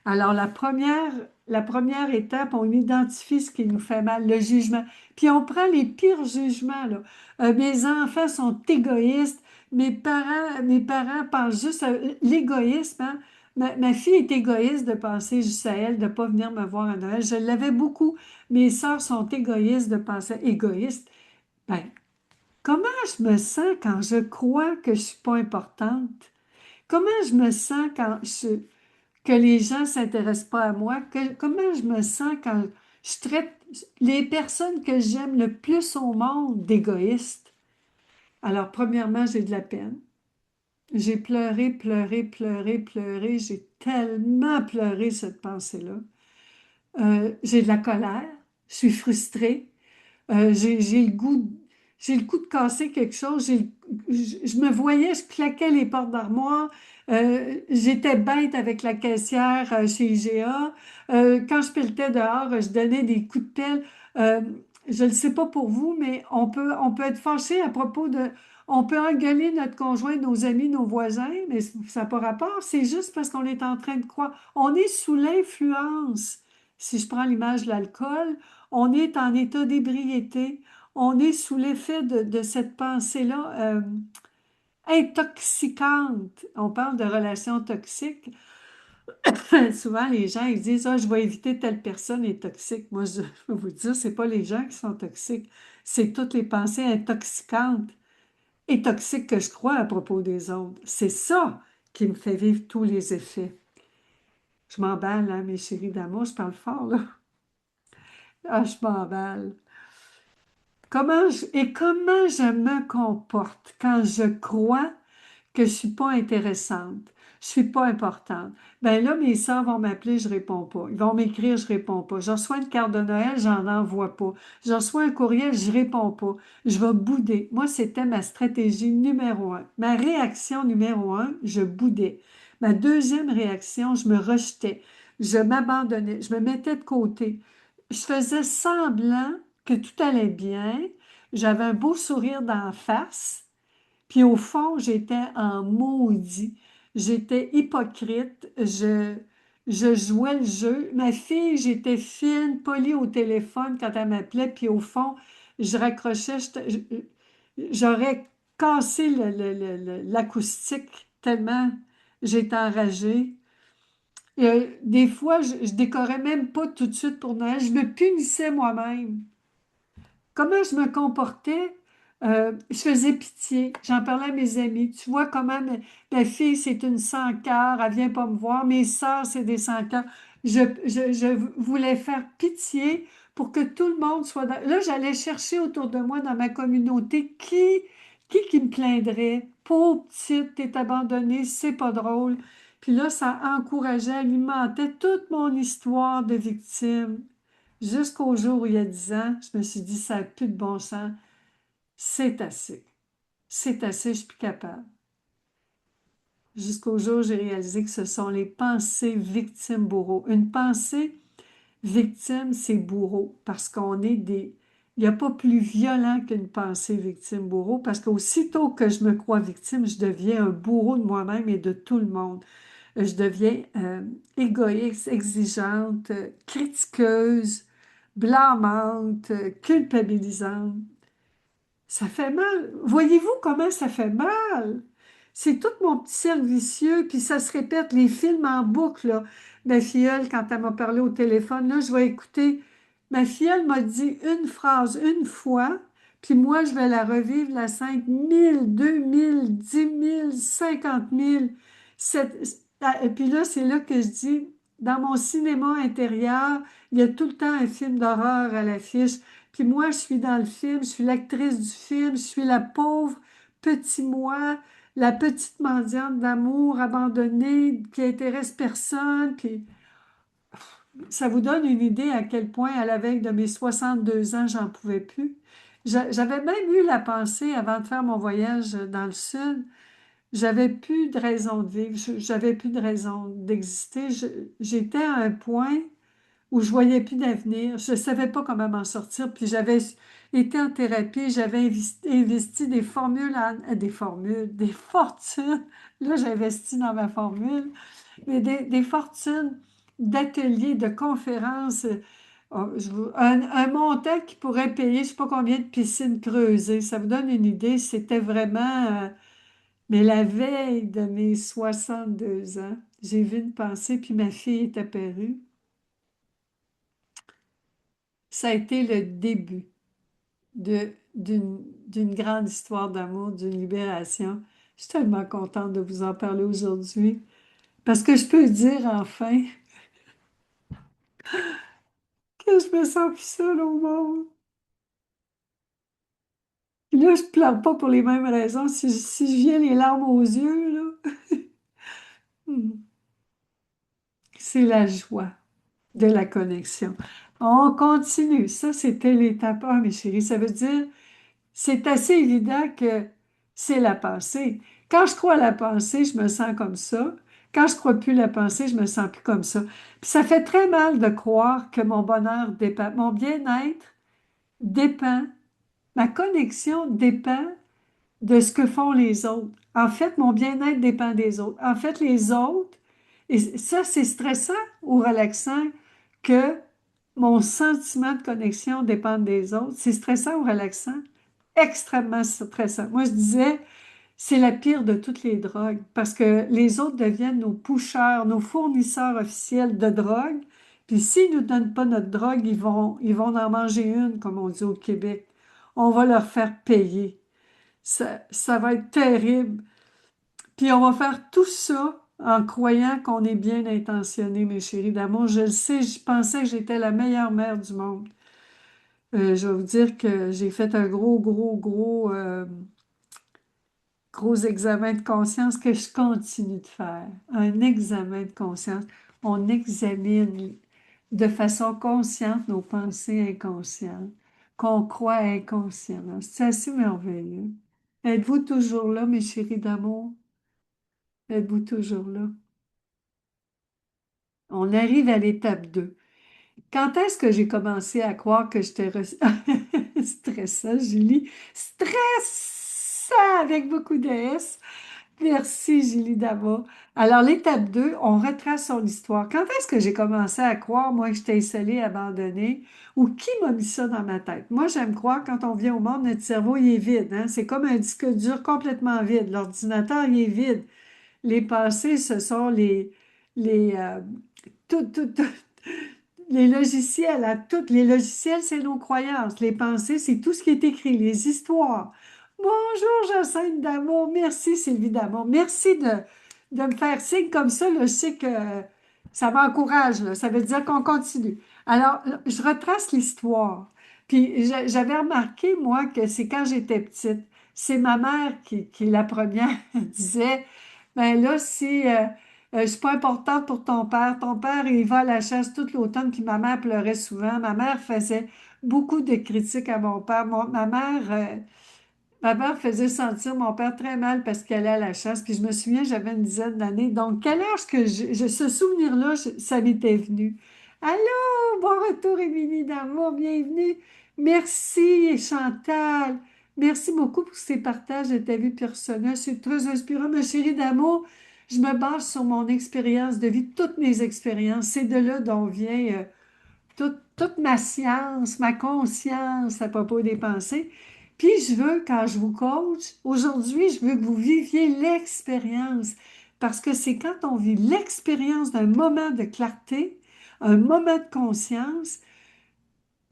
Alors, la première étape, on identifie ce qui nous fait mal, le jugement. Puis on prend les pires jugements, là. Mes enfants sont égoïstes. Mes parents pensent juste à l'égoïsme, hein. Ma fille est égoïste de penser juste à elle, de ne pas venir me voir à Noël. Je l'avais beaucoup. Mes sœurs sont égoïstes de penser égoïste. Ben, comment je me sens quand je crois que je ne suis pas importante? Comment je me sens que les gens ne s'intéressent pas à moi, comment je me sens quand je traite les personnes que j'aime le plus au monde d'égoïstes. Alors, premièrement, j'ai de la peine. J'ai pleuré, pleuré, pleuré, pleuré. J'ai tellement pleuré cette pensée-là. J'ai de la colère. Je suis frustrée. J'ai le goût, j'ai le coup de casser quelque chose. Je me voyais, je claquais les portes d'armoire. J'étais bête avec la caissière chez IGA. Quand je pelletais dehors, je donnais des coups de pelle. Euh, je ne le sais pas pour vous, mais on peut être fâché à propos de... On peut engueuler notre conjoint, nos amis, nos voisins, mais ça n'a pas rapport. C'est juste parce qu'on est en train de croire. On est sous l'influence. Si je prends l'image de l'alcool, on est en état d'ébriété, on est sous l'effet de cette pensée-là intoxicante. On parle de relations toxiques. Souvent, les gens ils disent, ah, je vais éviter telle personne est toxique. Moi, je vais vous dire, c'est pas les gens qui sont toxiques, c'est toutes les pensées intoxicantes et toxiques que je crois à propos des autres. C'est ça qui me fait vivre tous les effets. Je m'emballe, hein, mes chéris d'amour, je parle fort, là. Ah, je m'emballe. Comment je me comporte quand je crois que je suis pas intéressante, je suis pas importante. Ben là, mes sœurs vont m'appeler, je réponds pas. Ils vont m'écrire, je réponds pas. Je reçois une carte de Noël, j'en envoie pas. Je reçois un courriel, je réponds pas. Je vais bouder. Moi, c'était ma stratégie numéro un. Ma réaction numéro un, je boudais. Ma deuxième réaction, je me rejetais. Je m'abandonnais. Je me mettais de côté. Je faisais semblant que tout allait bien. J'avais un beau sourire d'en face. Puis au fond, j'étais en maudit. J'étais hypocrite. Je jouais le jeu. Ma fille, j'étais fine, polie au téléphone quand elle m'appelait. Puis au fond, je raccrochais. J'aurais cassé l'acoustique tellement j'étais enragée. Des fois, je décorais même pas tout de suite pour Noël. Je me punissais moi-même. Comment je me comportais? Je faisais pitié. J'en parlais à mes amis. Tu vois comment ma fille, c'est une sans-cœur. Elle vient pas me voir. Mes sœurs, c'est des sans-cœurs. Je voulais faire pitié pour que tout le monde soit... Là, j'allais chercher autour de moi dans ma communauté qui me plaindrait. Pauvre petite, t'es abandonnée, c'est pas drôle. Puis là, ça encourageait, alimentait toute mon histoire de victime. Jusqu'au jour où il y a 10 ans, je me suis dit, ça n'a plus de bon sens. C'est assez. C'est assez, je suis plus capable. Jusqu'au jour où j'ai réalisé que ce sont les pensées victimes-bourreaux. Une pensée victime, c'est bourreau, parce qu'on est des... Il n'y a pas plus violent qu'une pensée victime-bourreau, parce qu'aussitôt que je me crois victime, je deviens un bourreau de moi-même et de tout le monde. Je deviens égoïste, exigeante, critiqueuse, blâmante, culpabilisante. Ça fait mal. Voyez-vous comment ça fait mal? C'est tout mon petit cercle vicieux, puis ça se répète, les films en boucle, là. Ma filleule, quand elle m'a parlé au téléphone, là, je vais écouter. Ma filleule m'a dit une phrase une fois, puis moi, je vais la revivre, la 5000, 2000, 10 000, 50 000. Et puis là, c'est là que je dis, dans mon cinéma intérieur, il y a tout le temps un film d'horreur à l'affiche. Puis moi, je suis dans le film, je suis l'actrice du film, je suis la pauvre petit moi, la petite mendiante d'amour abandonnée qui intéresse personne. Puis ça vous donne une idée à quel point, à la veille de mes 62 ans, j'en pouvais plus. J'avais même eu la pensée, avant de faire mon voyage dans le sud, j'avais plus de raison de vivre, j'avais plus de raison d'exister. J'étais à un point où je voyais plus d'avenir. Je savais pas comment m'en sortir. Puis j'avais été en thérapie, j'avais investi des formules, des fortunes. Là, j'ai investi dans ma formule, mais des fortunes d'ateliers, de conférences. Un montant qui pourrait payer, je sais pas combien de piscines creusées. Ça vous donne une idée. C'était vraiment... mais la veille de mes 62 ans, j'ai vu une pensée, puis ma fille est apparue. Ça a été le début d'une grande histoire d'amour, d'une libération. Je suis tellement contente de vous en parler aujourd'hui parce que je peux dire enfin que je me sens plus seule au monde. Puis là, je pleure pas pour les mêmes raisons. Si je viens les larmes aux yeux, là, c'est la joie de la connexion. On continue. Ça, c'était l'étape 1, mes chéris. Ça veut dire c'est assez évident que c'est la pensée. Quand je crois à la pensée, je me sens comme ça. Quand je crois plus à la pensée, je me sens plus comme ça. Puis ça fait très mal de croire que mon bonheur dépend, mon bien-être dépend, ma connexion dépend de ce que font les autres. En fait, mon bien-être dépend des autres. En fait, les autres, et ça, c'est stressant ou relaxant que mon sentiment de connexion dépende des autres. C'est stressant ou relaxant? Extrêmement stressant. Moi, je disais, c'est la pire de toutes les drogues parce que les autres deviennent nos pushers, nos fournisseurs officiels de drogue. Puis s'ils ne nous donnent pas notre drogue, ils vont en manger une, comme on dit au Québec. On va leur faire payer. Ça va être terrible. Puis on va faire tout ça en croyant qu'on est bien intentionné, mes chéris d'amour. Je le sais, je pensais que j'étais la meilleure mère du monde. Je vais vous dire que j'ai fait un gros examen de conscience que je continue de faire. Un examen de conscience. On examine de façon consciente nos pensées inconscientes, qu'on croit inconsciemment. C'est assez merveilleux. Êtes-vous toujours là, mes chéris d'amour? Êtes-vous toujours là? On arrive à l'étape 2. Quand est-ce que j'ai commencé à croire que j'étais stressant, Julie? Stressant avec beaucoup de S. Merci, Julie Dama. Alors, l'étape 2, on retrace son histoire. Quand est-ce que j'ai commencé à croire, moi, que j'étais isolée, abandonnée, ou qui m'a mis ça dans ma tête? Moi, j'aime croire, quand on vient au monde, notre cerveau, il est vide, hein? C'est comme un disque dur complètement vide. L'ordinateur, il est vide. Les pensées, ce sont les, tout, tout, tout, les logiciels, à toutes les logiciels, c'est nos croyances. Les pensées, c'est tout ce qui est écrit, les histoires. Bonjour, Jacinthe d'amour. Merci, Sylvie d'amour. Merci de me faire signe comme ça. Là, je sais que ça m'encourage. Là. Ça veut dire qu'on continue. Alors, je retrace l'histoire. Puis, j'avais remarqué, moi, que c'est quand j'étais petite. C'est ma mère qui la première, disait, ben là, si je suis pas importante pour ton père, il va à la chasse toute l'automne, puis ma mère pleurait souvent. Ma mère faisait beaucoup de critiques à mon père. Ma mère faisait sentir mon père très mal parce qu'elle allait à la chasse. Puis je me souviens, j'avais une dizaine d'années. Donc, quel âge que ce souvenir-là, ça m'était venu. Allô, bon retour, Émilie d'amour, bienvenue. Merci, Chantal. Merci beaucoup pour ces partages de ta vie personnelle. C'est très inspirant, ma chérie d'amour. Je me base sur mon expérience de vie, toutes mes expériences. C'est de là dont vient toute ma science, ma conscience à propos des pensées. Puis je veux, quand je vous coach, aujourd'hui, je veux que vous viviez l'expérience. Parce que c'est quand on vit l'expérience d'un moment de clarté, un moment de conscience,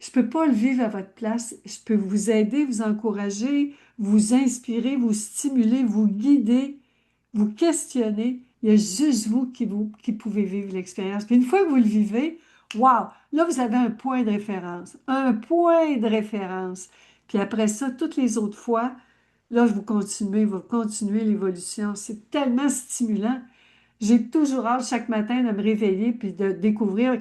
je ne peux pas le vivre à votre place. Je peux vous aider, vous encourager, vous inspirer, vous stimuler, vous guider, vous questionner. Il y a juste qui pouvez vivre l'expérience. Puis une fois que vous le vivez, wow, là, vous avez un point de référence. Un point de référence. Puis après ça, toutes les autres fois, là, vous continuez l'évolution. C'est tellement stimulant. J'ai toujours hâte chaque matin de me réveiller puis de découvrir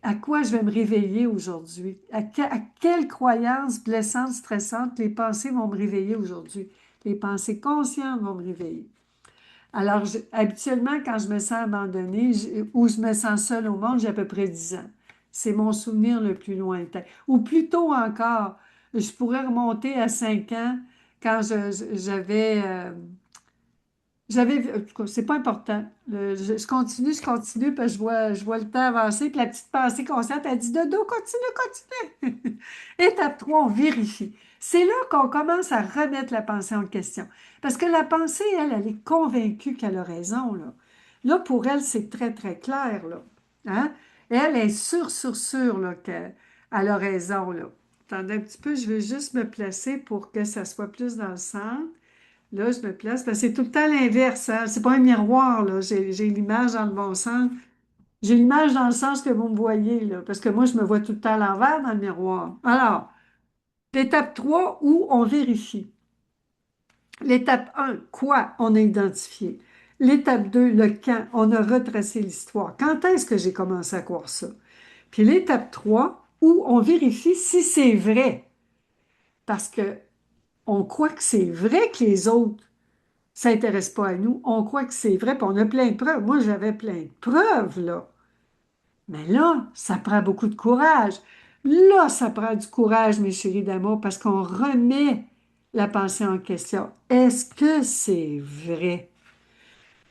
à quoi je vais me réveiller aujourd'hui, à quelle croyance blessante, stressante les pensées vont me réveiller aujourd'hui. Les pensées conscientes vont me réveiller. Alors, habituellement, quand je me sens abandonnée ou je me sens seule au monde, j'ai à peu près 10 ans. C'est mon souvenir le plus lointain. Ou plutôt encore, je pourrais remonter à 5 ans quand j'avais, en tout cas, c'est pas important. Je continue, parce que je vois le temps avancer. Puis la petite pensée consciente, elle dit, Dodo, continue, continue. Étape 3, on vérifie. C'est là qu'on commence à remettre la pensée en question. Parce que la pensée, elle est convaincue qu'elle a raison, là. Là, pour elle, c'est très, très clair, là. Hein? Et elle est sûre, là, qu'elle a raison, là. Attendez un petit peu, je vais juste me placer pour que ça soit plus dans le centre. Là, je me place. Ben, c'est tout le temps l'inverse, hein. C'est pas un miroir, là. J'ai l'image dans le bon sens. J'ai l'image dans le sens que vous me voyez, là. Parce que moi, je me vois tout le temps à l'envers dans le miroir. Alors, l'étape 3 où on vérifie. L'étape 1, quoi on a identifié. L'étape 2, le quand, on a retracé l'histoire. Quand est-ce que j'ai commencé à croire ça? Puis l'étape 3, où on vérifie si c'est vrai. Parce que on croit que c'est vrai que les autres s'intéresse pas à nous. On croit que c'est vrai, puis on a plein de preuves. Moi, j'avais plein de preuves, là. Mais là, ça prend beaucoup de courage. Là, ça prend du courage, mes chéris d'amour, parce qu'on remet la pensée en question. Est-ce que c'est vrai?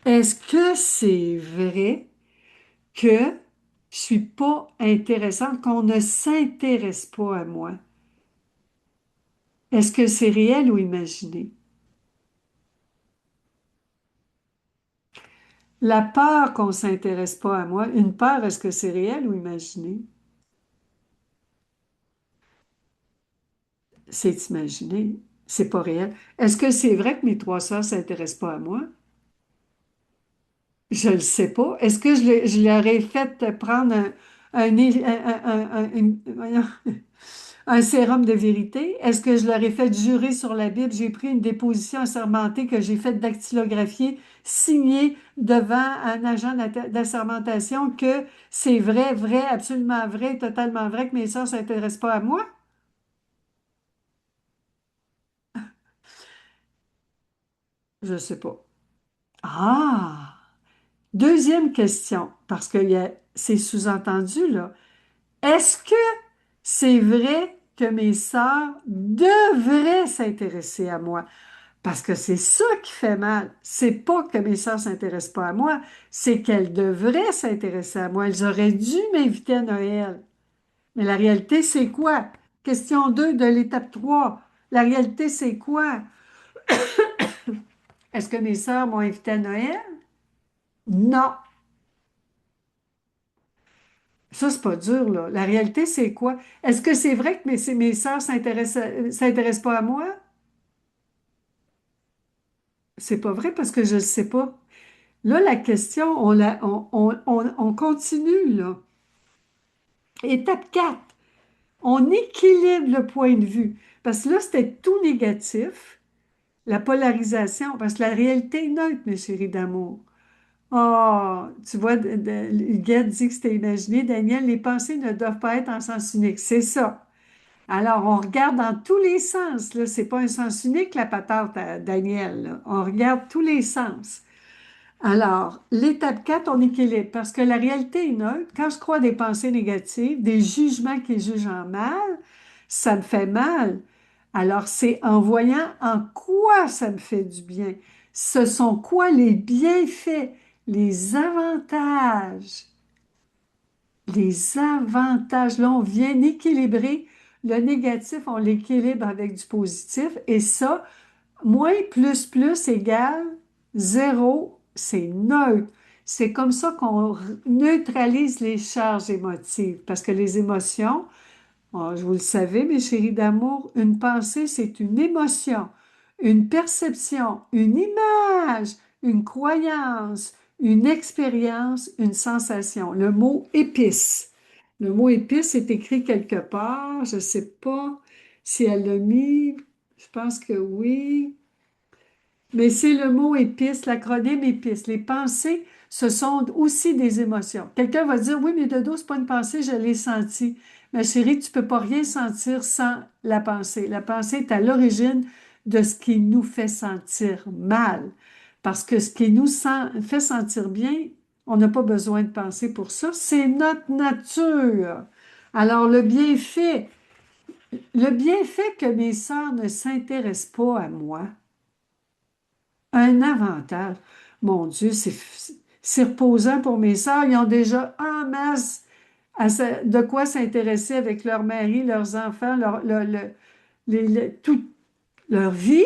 Est-ce que c'est vrai que je suis pas intéressante, qu'on ne s'intéresse pas à moi? Est-ce que c'est réel ou imaginé? La peur qu'on ne s'intéresse pas à moi, une peur, est-ce que c'est réel ou imaginé? C'est imaginé, c'est pas réel. Est-ce que c'est vrai que mes trois sœurs ne s'intéressent pas à moi? Je ne le sais pas. Est-ce que je leur ai fait prendre voyons, un sérum de vérité? Est-ce que je leur ai fait jurer sur la Bible? J'ai pris une déposition assermentée que j'ai faite dactylographier, signée devant un agent d'assermentation que c'est vrai, vrai, absolument vrai, totalement vrai que mes sœurs ne s'intéressent pas à moi? Je ne sais pas. Ah! Deuxième question, parce que c'est sous-entendu là. Est-ce que c'est vrai que mes sœurs devraient s'intéresser à moi? Parce que c'est ça qui fait mal. C'est pas que mes sœurs s'intéressent pas à moi, c'est qu'elles devraient s'intéresser à moi. Elles auraient dû m'inviter à Noël. Mais la réalité, c'est quoi? Question 2 de l'étape 3. La réalité, c'est quoi? Est-ce que mes sœurs m'ont invité à Noël? Non. Ça, c'est pas dur, là. La réalité, c'est quoi? Est-ce que c'est vrai que mes sœurs s'intéressent pas à moi? C'est pas vrai parce que je le sais pas. Là, la question, on continue, là. Étape 4, on équilibre le point de vue. Parce que là, c'était tout négatif, la polarisation, parce que la réalité est neutre, mes chéris d'amour. Oh, tu vois, Guette dit que c'était imaginé. Daniel, les pensées ne doivent pas être en sens unique. C'est ça. Alors, on regarde dans tous les sens. Là, c'est pas un sens unique, la patente à Daniel. Là. On regarde tous les sens. Alors, l'étape 4, on équilibre parce que la réalité est neutre. Quand je crois des pensées négatives, des jugements qui jugent en mal, ça me fait mal. Alors, c'est en voyant en quoi ça me fait du bien. Ce sont quoi les bienfaits, les avantages. Les avantages, là, on vient équilibrer le négatif, on l'équilibre avec du positif. Et ça, moins plus égale zéro, c'est neutre. C'est comme ça qu'on neutralise les charges émotives. Parce que les émotions, oh, vous le savez, mes chéris d'amour, une pensée, c'est une émotion. une perception, une image, une croyance, une expérience, une sensation. Le mot épice. Le mot épice est écrit quelque part. Je ne sais pas si elle l'a mis. Je pense que oui. Mais c'est le mot épice, l'acronyme épice. Les pensées, ce sont aussi des émotions. Quelqu'un va dire, oui, mais Dodo, c'est pas une pensée, je l'ai senti. Ma chérie, tu peux pas rien sentir sans la pensée. La pensée est à l'origine de ce qui nous fait sentir mal. Parce que ce qui nous fait sentir bien, on n'a pas besoin de penser pour ça. C'est notre nature. Alors, le bienfait que mes sœurs ne s'intéressent pas à moi, un avantage. Mon Dieu, c'est reposant pour mes sœurs. Ils ont déjà en masse de quoi s'intéresser avec leur mari, leurs enfants, toute leur vie.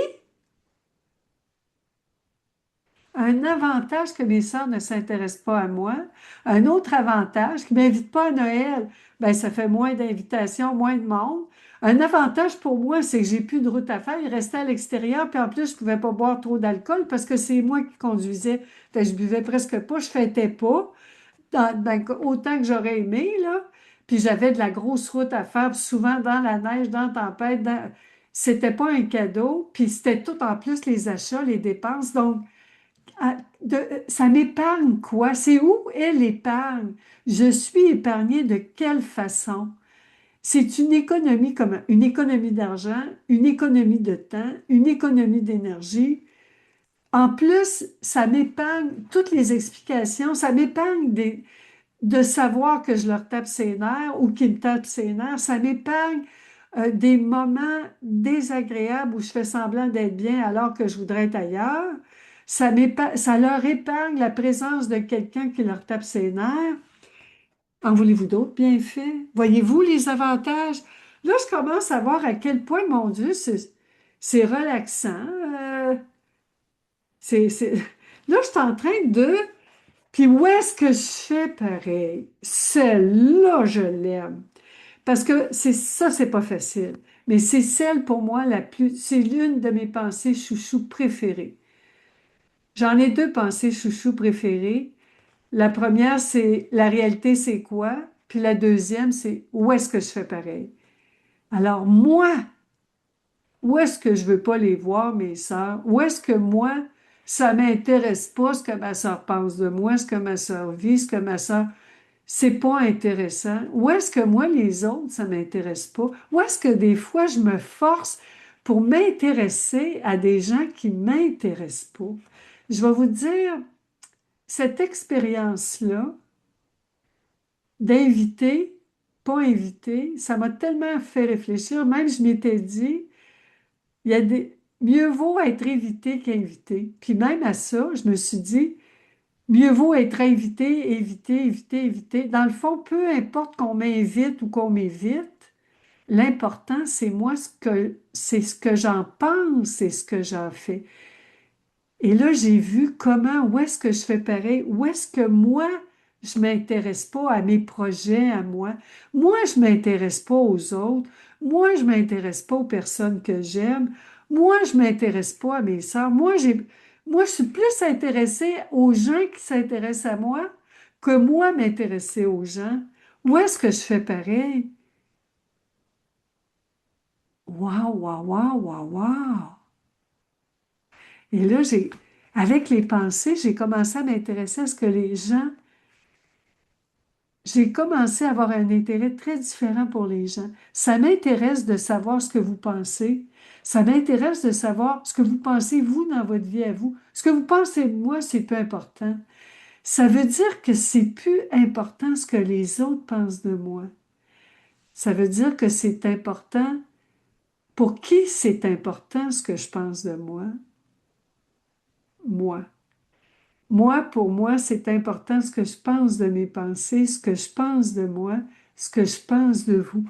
Un avantage que mes sœurs ne s'intéressent pas à moi. Un autre avantage, qu'ils ne m'invitent pas à Noël, ben, ça fait moins d'invitations, moins de monde. Un avantage pour moi, c'est que j'ai plus de route à faire. Ils restaient à l'extérieur, puis en plus, je ne pouvais pas boire trop d'alcool parce que c'est moi qui conduisais. Fait que je buvais presque pas, je fêtais pas, autant que j'aurais aimé, là. Puis j'avais de la grosse route à faire, souvent dans la neige, dans la tempête. C'était pas un cadeau, puis c'était tout en plus les achats, les dépenses. Donc, ça m'épargne quoi? C'est où est l'épargne? Je suis épargnée de quelle façon? C'est une économie comme une économie d'argent, une économie de temps, une économie d'énergie. En plus, ça m'épargne toutes les explications, ça m'épargne de savoir que je leur tape ses nerfs ou qu'ils me tapent ses nerfs, ça m'épargne des moments désagréables où je fais semblant d'être bien alors que je voudrais être ailleurs. Ça leur épargne la présence de quelqu'un qui leur tape ses nerfs. En voulez-vous d'autres bienfaits? Voyez-vous les avantages? Là, je commence à voir à quel point, mon Dieu, c'est relaxant. C'est, c'est- Là, je suis en train de... Puis où est-ce que je fais pareil? Celle-là, je l'aime. Parce que c'est pas facile. Mais c'est celle pour moi c'est l'une de mes pensées chouchou préférées. J'en ai deux pensées chouchou préférées. La première, c'est la réalité, c'est quoi? Puis la deuxième, c'est où est-ce que je fais pareil? Alors moi, où est-ce que je veux pas les voir, mes sœurs? Où est-ce que moi, ça m'intéresse pas ce que ma sœur pense de moi, ce que ma sœur vit, ce que ma sœur... C'est pas intéressant. Où est-ce que moi, les autres, ça m'intéresse pas? Où est-ce que des fois, je me force pour m'intéresser à des gens qui m'intéressent pas? Je vais vous dire, cette expérience-là d'inviter, pas inviter, ça m'a tellement fait réfléchir. Même je m'étais dit, mieux vaut être invité qu'invité. Puis même à ça, je me suis dit, mieux vaut être invité, éviter, éviter, éviter. Dans le fond, peu importe qu'on m'invite ou qu'on m'évite, l'important, c'est ce que j'en pense, c'est ce que j'en fais. Et là, j'ai vu où est-ce que je fais pareil, où est-ce que moi, je m'intéresse pas à mes projets, à moi. Moi, je m'intéresse pas aux autres. Moi, je m'intéresse pas aux personnes que j'aime. Moi, je m'intéresse pas à mes sœurs. Moi, je suis plus intéressée aux gens qui s'intéressent à moi que moi m'intéresser aux gens. Où est-ce que je fais pareil? Waouh, waouh, waouh, waouh, waouh! Et là, avec les pensées, j'ai commencé à m'intéresser à ce que les gens, j'ai commencé à avoir un intérêt très différent pour les gens. Ça m'intéresse de savoir ce que vous pensez. Ça m'intéresse de savoir ce que vous pensez, vous, dans votre vie à vous. Ce que vous pensez de moi, c'est peu important. Ça veut dire que c'est plus important ce que les autres pensent de moi. Ça veut dire que c'est important. Pour qui c'est important ce que je pense de moi? Moi. Moi, pour moi, c'est important ce que je pense de mes pensées, ce que je pense de moi, ce que je pense de vous.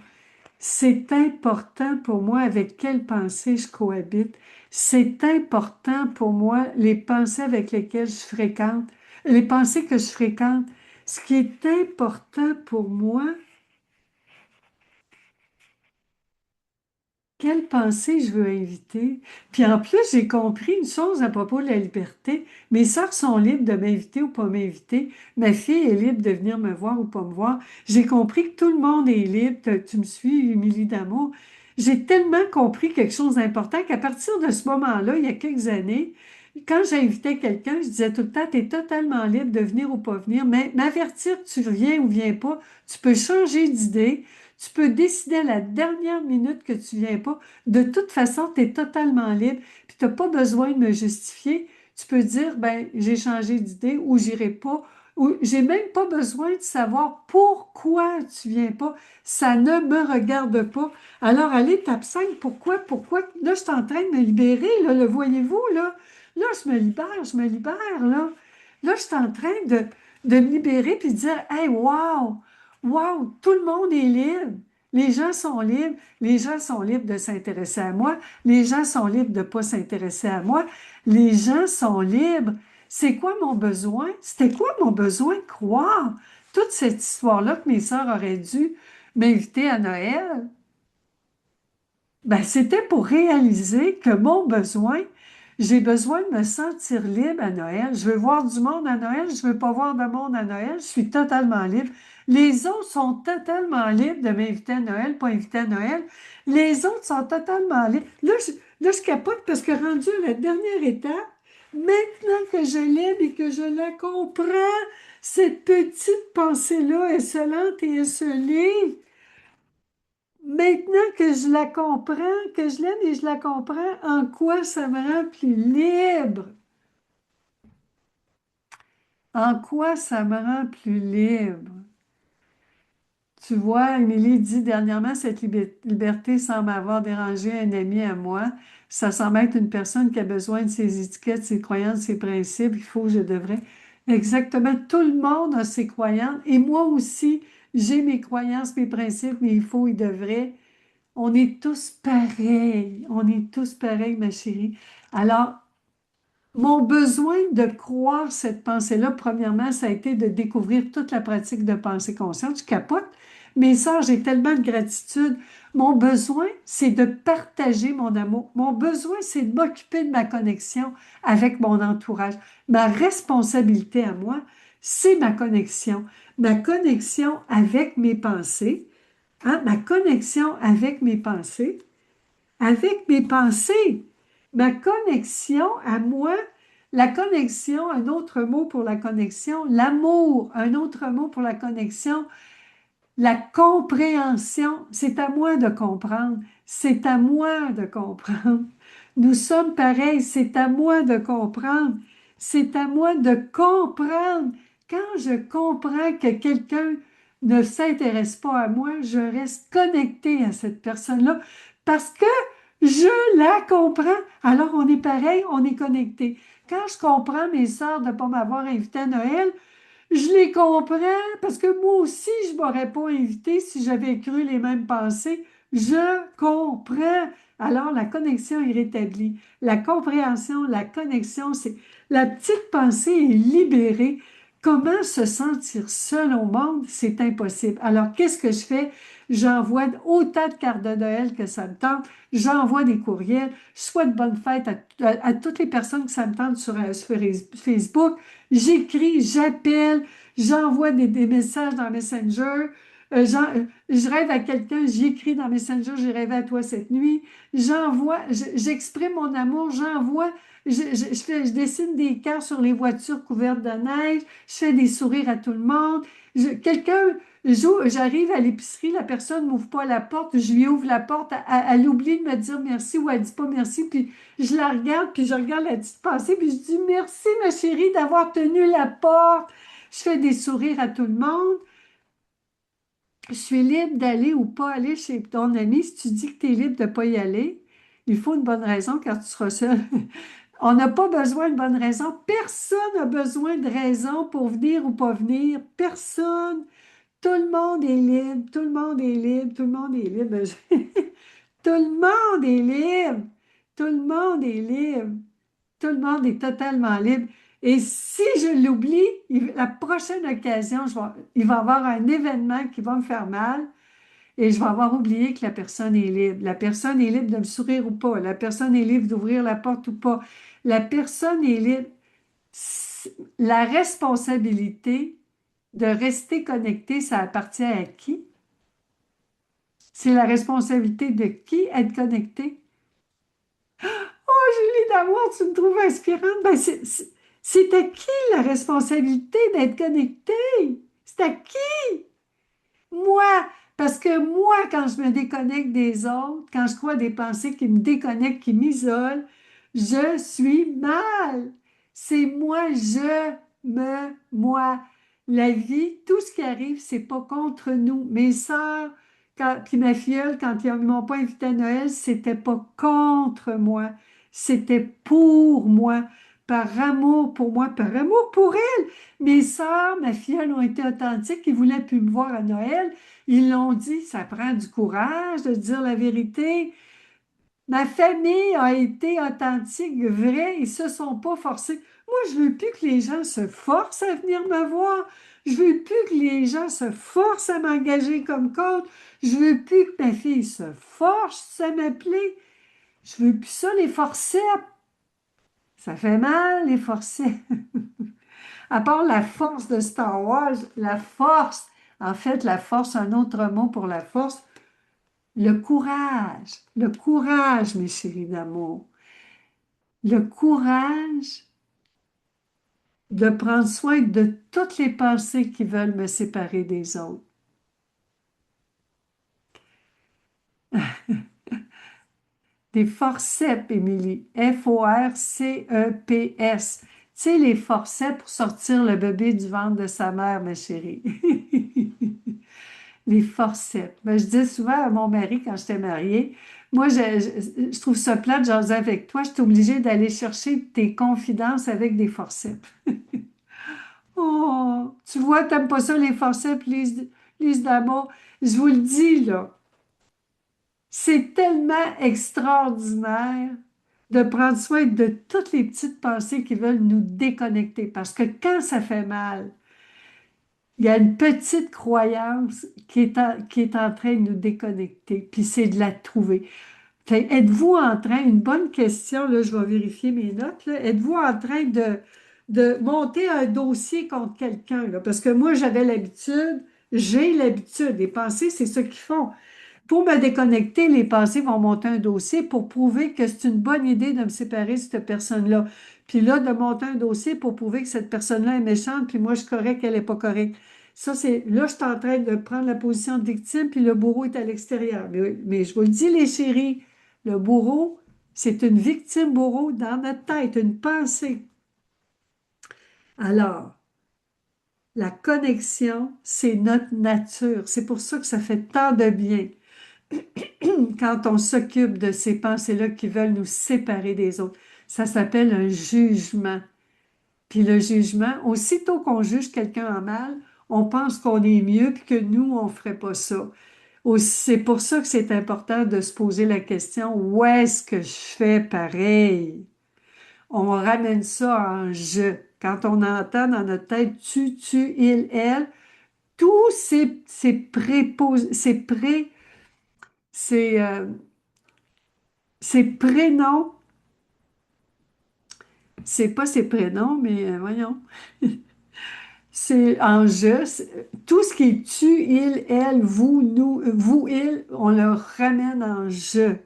C'est important pour moi avec quelles pensées je cohabite. C'est important pour moi les pensées avec lesquelles je fréquente, les pensées que je fréquente. Ce qui est important pour moi, quelle pensée je veux inviter. Puis en plus, j'ai compris une chose à propos de la liberté. Mes sœurs sont libres de m'inviter ou pas m'inviter. Ma fille est libre de venir me voir ou pas me voir. J'ai compris que tout le monde est libre. Tu me suis, Émilie Damour. J'ai tellement compris quelque chose d'important qu'à partir de ce moment-là, il y a quelques années, quand j'invitais quelqu'un, je disais tout le temps, tu es totalement libre de venir ou pas venir, mais m'avertir que tu viens ou viens pas, tu peux changer d'idée. Tu peux décider à la dernière minute que tu viens pas. De toute façon, tu es totalement libre. Puis tu n'as pas besoin de me justifier. Tu peux dire, ben, j'ai changé d'idée ou j'irai pas. Ou j'ai même pas besoin de savoir pourquoi tu viens pas. Ça ne me regarde pas. Alors, à l'étape 5, pourquoi? Là, je suis en train de me libérer, là, le voyez-vous, là? Là, je me libère, là. Là, je suis en train de me libérer puis de dire, hey, wow! Wow, tout le monde est libre. Les gens sont libres. Les gens sont libres de s'intéresser à moi. Les gens sont libres de ne pas s'intéresser à moi. Les gens sont libres. C'est quoi mon besoin? C'était quoi mon besoin de croire? Toute cette histoire-là que mes sœurs auraient dû m'inviter à Noël, ben, c'était pour réaliser que mon besoin, j'ai besoin de me sentir libre à Noël. Je veux voir du monde à Noël, je veux pas voir de monde à Noël, je suis totalement libre. Les autres sont totalement libres de m'inviter à Noël, pas inviter à Noël. Les autres sont totalement libres. Là, je capote parce que rendu à la dernière étape, maintenant que je l'aime et que je la comprends, cette petite pensée-là est excellente et esselée. Maintenant que je la comprends, que je l'aime et je la comprends, en quoi ça me rend plus libre? En quoi ça me rend plus libre? Tu vois, Émilie dit dernièrement, cette liberté semble avoir dérangé un ami à moi. Ça semble être une personne qui a besoin de ses étiquettes, ses croyances, ses principes. Il faut, je devrais. Exactement. Tout le monde a ses croyances. Et moi aussi, j'ai mes croyances, mes principes, mais il faut, il devrait. On est tous pareils. On est tous pareils, ma chérie. Alors, mon besoin de croire cette pensée-là, premièrement, ça a été de découvrir toute la pratique de pensée consciente. Je capote. Mes sœurs, j'ai tellement de gratitude. Mon besoin, c'est de partager mon amour. Mon besoin, c'est de m'occuper de ma connexion avec mon entourage. Ma responsabilité à moi, c'est ma connexion. Ma connexion avec mes pensées, hein, ma connexion avec mes pensées, ma connexion à moi, la connexion, un autre mot pour la connexion, l'amour, un autre mot pour la connexion, la compréhension, c'est à moi de comprendre, c'est à moi de comprendre. Nous sommes pareils, c'est à moi de comprendre, c'est à moi de comprendre. Quand je comprends que quelqu'un ne s'intéresse pas à moi, je reste connectée à cette personne-là parce que je la comprends. Alors on est pareil, on est connecté. Quand je comprends mes sœurs de ne pas m'avoir invité à Noël, je les comprends parce que moi aussi, je ne m'aurais pas invité si j'avais cru les mêmes pensées. Je comprends. Alors, la connexion est rétablie. La compréhension, la connexion, c'est la petite pensée est libérée. Comment se sentir seul au monde? C'est impossible. Alors, qu'est-ce que je fais? J'envoie autant de cartes de Noël que ça me tente. J'envoie des courriels. Je souhaite bonne fête à toutes les personnes que ça me tente sur Facebook. J'écris, j'appelle, j'envoie des messages dans Messenger. Je rêve à quelqu'un, j'écris dans Messenger, j'ai rêvé à toi cette nuit. J'exprime mon amour, j'envoie, je dessine des cœurs sur les voitures couvertes de neige, je fais des sourires à tout le monde. J'arrive à l'épicerie, la personne ne m'ouvre pas la porte, je lui ouvre la porte, elle oublie de me dire merci ou elle dit pas merci, puis je la regarde, puis je regarde la petite pensée, puis je dis merci, ma chérie, d'avoir tenu la porte. Je fais des sourires à tout le monde. Je suis libre d'aller ou pas aller chez ton ami. Si tu dis que tu es libre de ne pas y aller, il faut une bonne raison car tu seras seul. On n'a pas besoin de bonne raison. Personne n'a besoin de raison pour venir ou pas venir. Personne. Tout le monde est libre. Tout le monde est libre. Tout le monde est libre. Tout le monde est libre. Tout le monde est libre. Tout le monde est totalement libre. Et si je l'oublie, la prochaine occasion, il va y avoir un événement qui va me faire mal. et je vais avoir oublié que la personne est libre. La personne est libre de me sourire ou pas. La personne est libre d'ouvrir la porte ou pas. La personne est libre. La responsabilité de rester connecté, ça appartient à qui? C'est la responsabilité de qui être connecté? Julie d'amour, tu me trouves inspirante. Ben, c'est à qui la responsabilité d'être connecté? C'est à qui? Moi, parce que moi, quand je me déconnecte des autres, quand je crois à des pensées qui me déconnectent, qui m'isolent, je suis mal. C'est moi, moi. La vie, tout ce qui arrive, c'est pas contre nous. Mes sœurs, puis ma filleule, quand ils m'ont pas invité à Noël, c'était pas contre moi. C'était pour moi, par amour pour moi, par amour pour elle. Mes sœurs, ma filleule ont été authentiques, ils voulaient plus me voir à Noël. Ils l'ont dit, ça prend du courage de dire la vérité. Ma famille a été authentique, vraie, ils se sont pas forcés. Moi, je veux plus que les gens se forcent à venir me voir. Je veux plus que les gens se forcent à m'engager comme coach. Je veux plus que ma fille se force à m'appeler. Je veux plus ça, les forceps. Ça fait mal, les forceps. À part la force de Star Wars, la force, en fait, la force, un autre mot pour la force, le courage, mes chéris d'amour, le courage de prendre soin de toutes les pensées qui veulent me séparer des autres. Des forceps, Émilie, Forceps. Tu sais, les forceps pour sortir le bébé du ventre de sa mère, ma chérie. Les forceps. Ben, je dis souvent à mon mari quand j'étais mariée, moi, je trouve ça plate de jaser avec toi, je suis obligée d'aller chercher tes confidences avec des forceps. Oh, tu vois, t'aimes pas ça, les forceps, Lise d'amour. Je vous le dis, là, c'est tellement extraordinaire de prendre soin de toutes les petites pensées qui veulent nous déconnecter. Parce que quand ça fait mal, il y a une petite croyance qui est en train de nous déconnecter, puis c'est de la trouver. Êtes-vous en train, une bonne question, là, je vais vérifier mes notes, là, êtes-vous en train de monter un dossier contre quelqu'un, là? Parce que moi, j'ai l'habitude, les pensées, c'est ce qu'ils font. Pour me déconnecter, les pensées vont monter un dossier pour prouver que c'est une bonne idée de me séparer de cette personne-là. Puis là, de monter un dossier pour prouver que cette personne-là est méchante, puis moi, je suis correcte, elle n'est pas correcte. Ça, là, je suis en train de prendre la position de victime, puis le bourreau est à l'extérieur. Mais je vous le dis, les chéris, le bourreau, c'est une victime bourreau dans notre tête, une pensée. Alors, la connexion, c'est notre nature. C'est pour ça que ça fait tant de bien quand on s'occupe de ces pensées-là qui veulent nous séparer des autres. Ça s'appelle un jugement. Puis le jugement, aussitôt qu'on juge quelqu'un en mal, on pense qu'on est mieux puis que nous, on ne ferait pas ça. C'est pour ça que c'est important de se poser la question, où est-ce que je fais pareil? On ramène ça en je. Quand on entend dans notre tête tu, il, elle, tous ces préposés, ces, euh, ces prénoms, c'est pas ses prénoms, mais voyons. C'est en je. Tout ce qui est tu, il, elle, vous, nous, vous, il, on le ramène en je.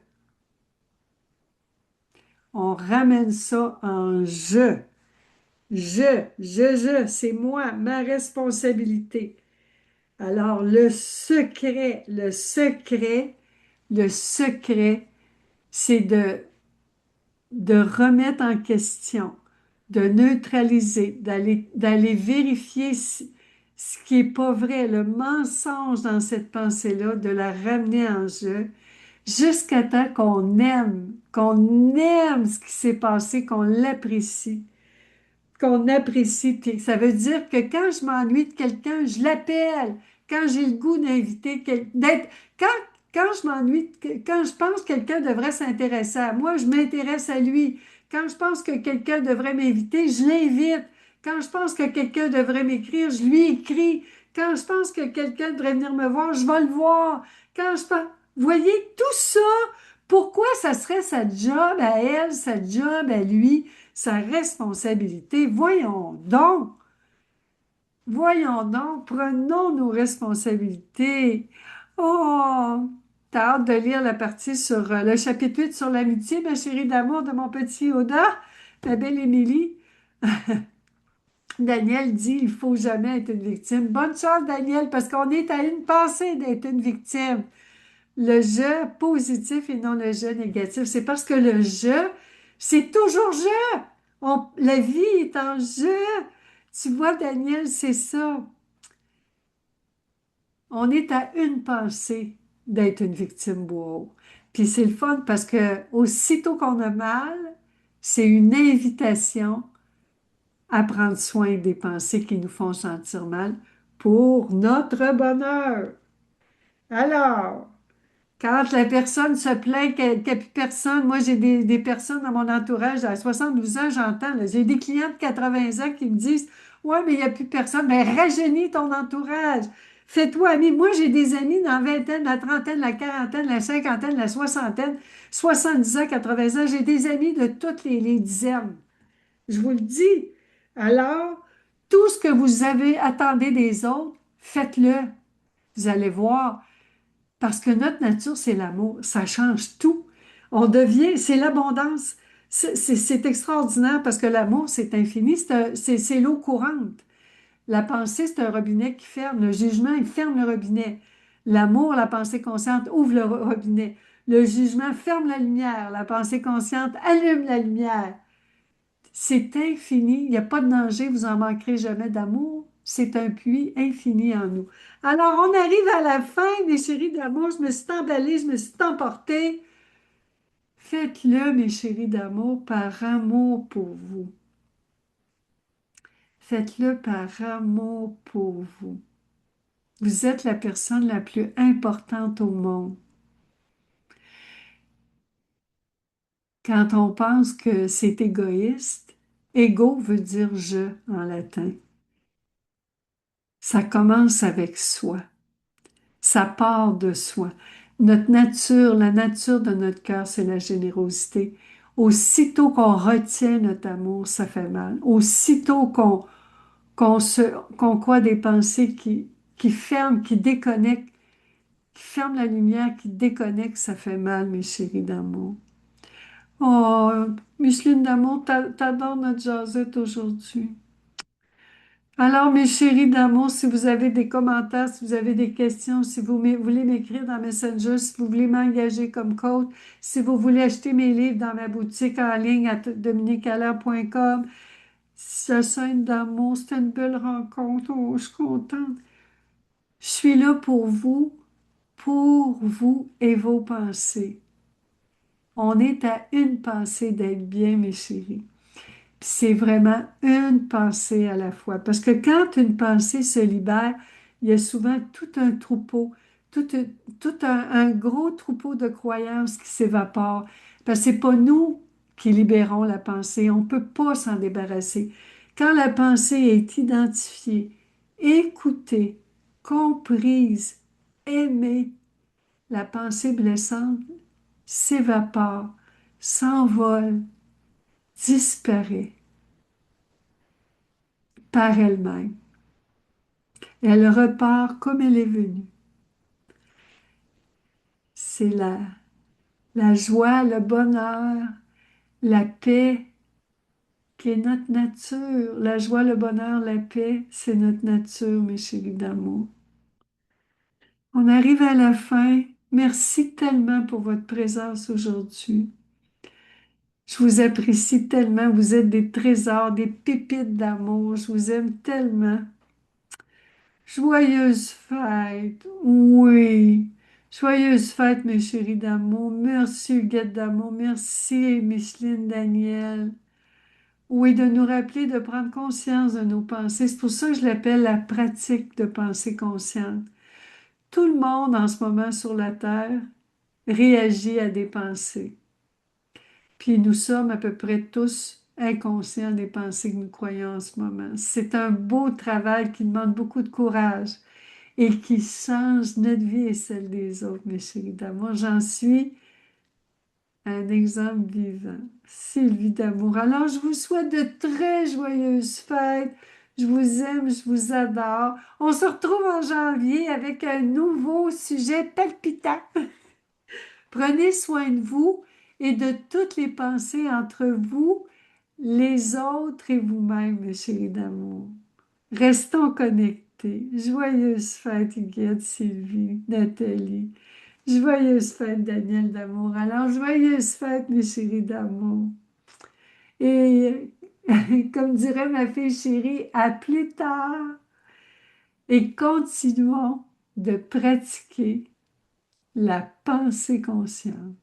On ramène ça en je. C'est moi, ma responsabilité. Alors, le secret, c'est de remettre en question, de neutraliser, d'aller vérifier ce qui n'est pas vrai, le mensonge dans cette pensée-là, de la ramener en jeu, jusqu'à temps qu'on aime ce qui s'est passé, qu'on apprécie. Puis ça veut dire que quand je m'ennuie de quelqu'un, je l'appelle. Quand j'ai le goût d'inviter d'être, quand, quand je m'ennuie, quand je pense que quelqu'un devrait s'intéresser à moi, je m'intéresse à lui. Quand je pense que quelqu'un devrait m'inviter, je l'invite. Quand je pense que quelqu'un devrait m'écrire, je lui écris. Quand je pense que quelqu'un devrait venir me voir, je vais le voir. Quand je pense... Voyez, tout ça, pourquoi ça serait sa job à elle, sa job à lui, sa responsabilité? Voyons donc, prenons nos responsabilités. Oh, t'as hâte de lire la partie sur le chapitre 8 sur l'amitié, ma chérie d'amour de mon petit Yoda, ma belle Émilie. Daniel dit, il faut jamais être une victime. Bonne chance, Daniel, parce qu'on est à une pensée d'être une victime. Le je positif et non le je négatif. C'est parce que le je, c'est toujours je. La vie est en je. Tu vois, Daniel, c'est ça. On est à une pensée d'être une victime bourreau. Puis c'est le fun parce que aussitôt qu'on a mal, c'est une invitation à prendre soin des pensées qui nous font sentir mal pour notre bonheur. Alors, quand la personne se plaint qu'il n'y a plus personne, moi j'ai des personnes dans mon entourage, à 72 ans, j'entends, là, j'ai des clients de 80 ans qui me disent, ouais, mais il n'y a plus personne. Mais rajeunis ton entourage. Fais-toi ami. Moi, j'ai des amis dans la vingtaine, la trentaine, la quarantaine, la cinquantaine, la soixantaine, 70 ans, 80 ans. J'ai des amis de toutes les dizaines. Je vous le dis. Alors, tout ce que vous avez, attendez des autres, faites-le. Vous allez voir. Parce que notre nature, c'est l'amour. Ça change tout. On devient, c'est l'abondance. C'est extraordinaire parce que l'amour, c'est infini. C'est l'eau courante. La pensée, c'est un robinet qui ferme. Le jugement, il ferme le robinet. L'amour, la pensée consciente, ouvre le robinet. Le jugement ferme la lumière. La pensée consciente allume la lumière. C'est infini. Il n'y a pas de danger. Vous en manquerez jamais d'amour. C'est un puits infini en nous. Alors, on arrive à la fin, mes chéris d'amour. Je me suis emballée, je me suis emportée. Faites-le, mes chéris d'amour, par amour pour vous. Faites-le par amour pour vous. Vous êtes la personne la plus importante au monde. Quand on pense que c'est égoïste, ego veut dire je en latin. Ça commence avec soi. Ça part de soi. Notre nature, la nature de notre cœur, c'est la générosité. Aussitôt qu'on retient notre amour, ça fait mal. Aussitôt qu'on croit des pensées qui ferment, qui déconnectent, qui ferment la lumière, qui déconnectent, ça fait mal, mes chéris d'amour. Oh, Micheline d'amour, t'adores notre jasette aujourd'hui. Alors, mes chéris d'amour, si vous avez des commentaires, si vous avez des questions, si vous voulez m'écrire dans Messenger, si vous voulez m'engager comme coach, si vous voulez acheter mes livres dans ma boutique en ligne à dominiqueallaire.com, ça scène d'amour, c'était une belle rencontre. Oh, je suis contente. Je suis là pour vous et vos pensées. On est à une pensée d'être bien, mes chéris. Puis c'est vraiment une pensée à la fois. Parce que quand une pensée se libère, il y a souvent tout un troupeau, tout, un, tout un gros troupeau de croyances qui s'évapore. Parce que c'est pas nous qui libérons la pensée. On ne peut pas s'en débarrasser. Quand la pensée est identifiée, écoutée, comprise, aimée, la pensée blessante s'évapore, s'envole, disparaît par elle-même. Elle repart comme elle est venue. C'est la joie, le bonheur, la paix qui est notre nature. La joie, le bonheur, la paix, c'est notre nature, mes chéris d'amour. On arrive à la fin. Merci tellement pour votre présence aujourd'hui. Je vous apprécie tellement. Vous êtes des trésors, des pépites d'amour. Je vous aime tellement. Joyeuse fête, oui. Joyeuse fête, mes chéris d'amour. Merci, Huguette d'amour. Merci, Micheline Daniel. Oui, de nous rappeler de prendre conscience de nos pensées. C'est pour ça que je l'appelle la pratique de pensée consciente. Tout le monde en ce moment sur la Terre réagit à des pensées. Puis nous sommes à peu près tous inconscients des pensées que nous croyons en ce moment. C'est un beau travail qui demande beaucoup de courage. et qui change notre vie et celle des autres, mes chéris d'amour. J'en suis un exemple vivant. Sylvie d'amour. Alors, je vous souhaite de très joyeuses fêtes. Je vous aime, je vous adore. On se retrouve en janvier avec un nouveau sujet palpitant. Prenez soin de vous et de toutes les pensées entre vous, les autres et vous-même, mes chéris d'amour. Restons connectés. Joyeuses fêtes, Huguette, Sylvie, Nathalie. Joyeuses fêtes, Daniel d'amour. Alors, joyeuses fêtes, mes chéris d'amour. Et comme dirait ma fille chérie, à plus tard. Et continuons de pratiquer la pensée consciente.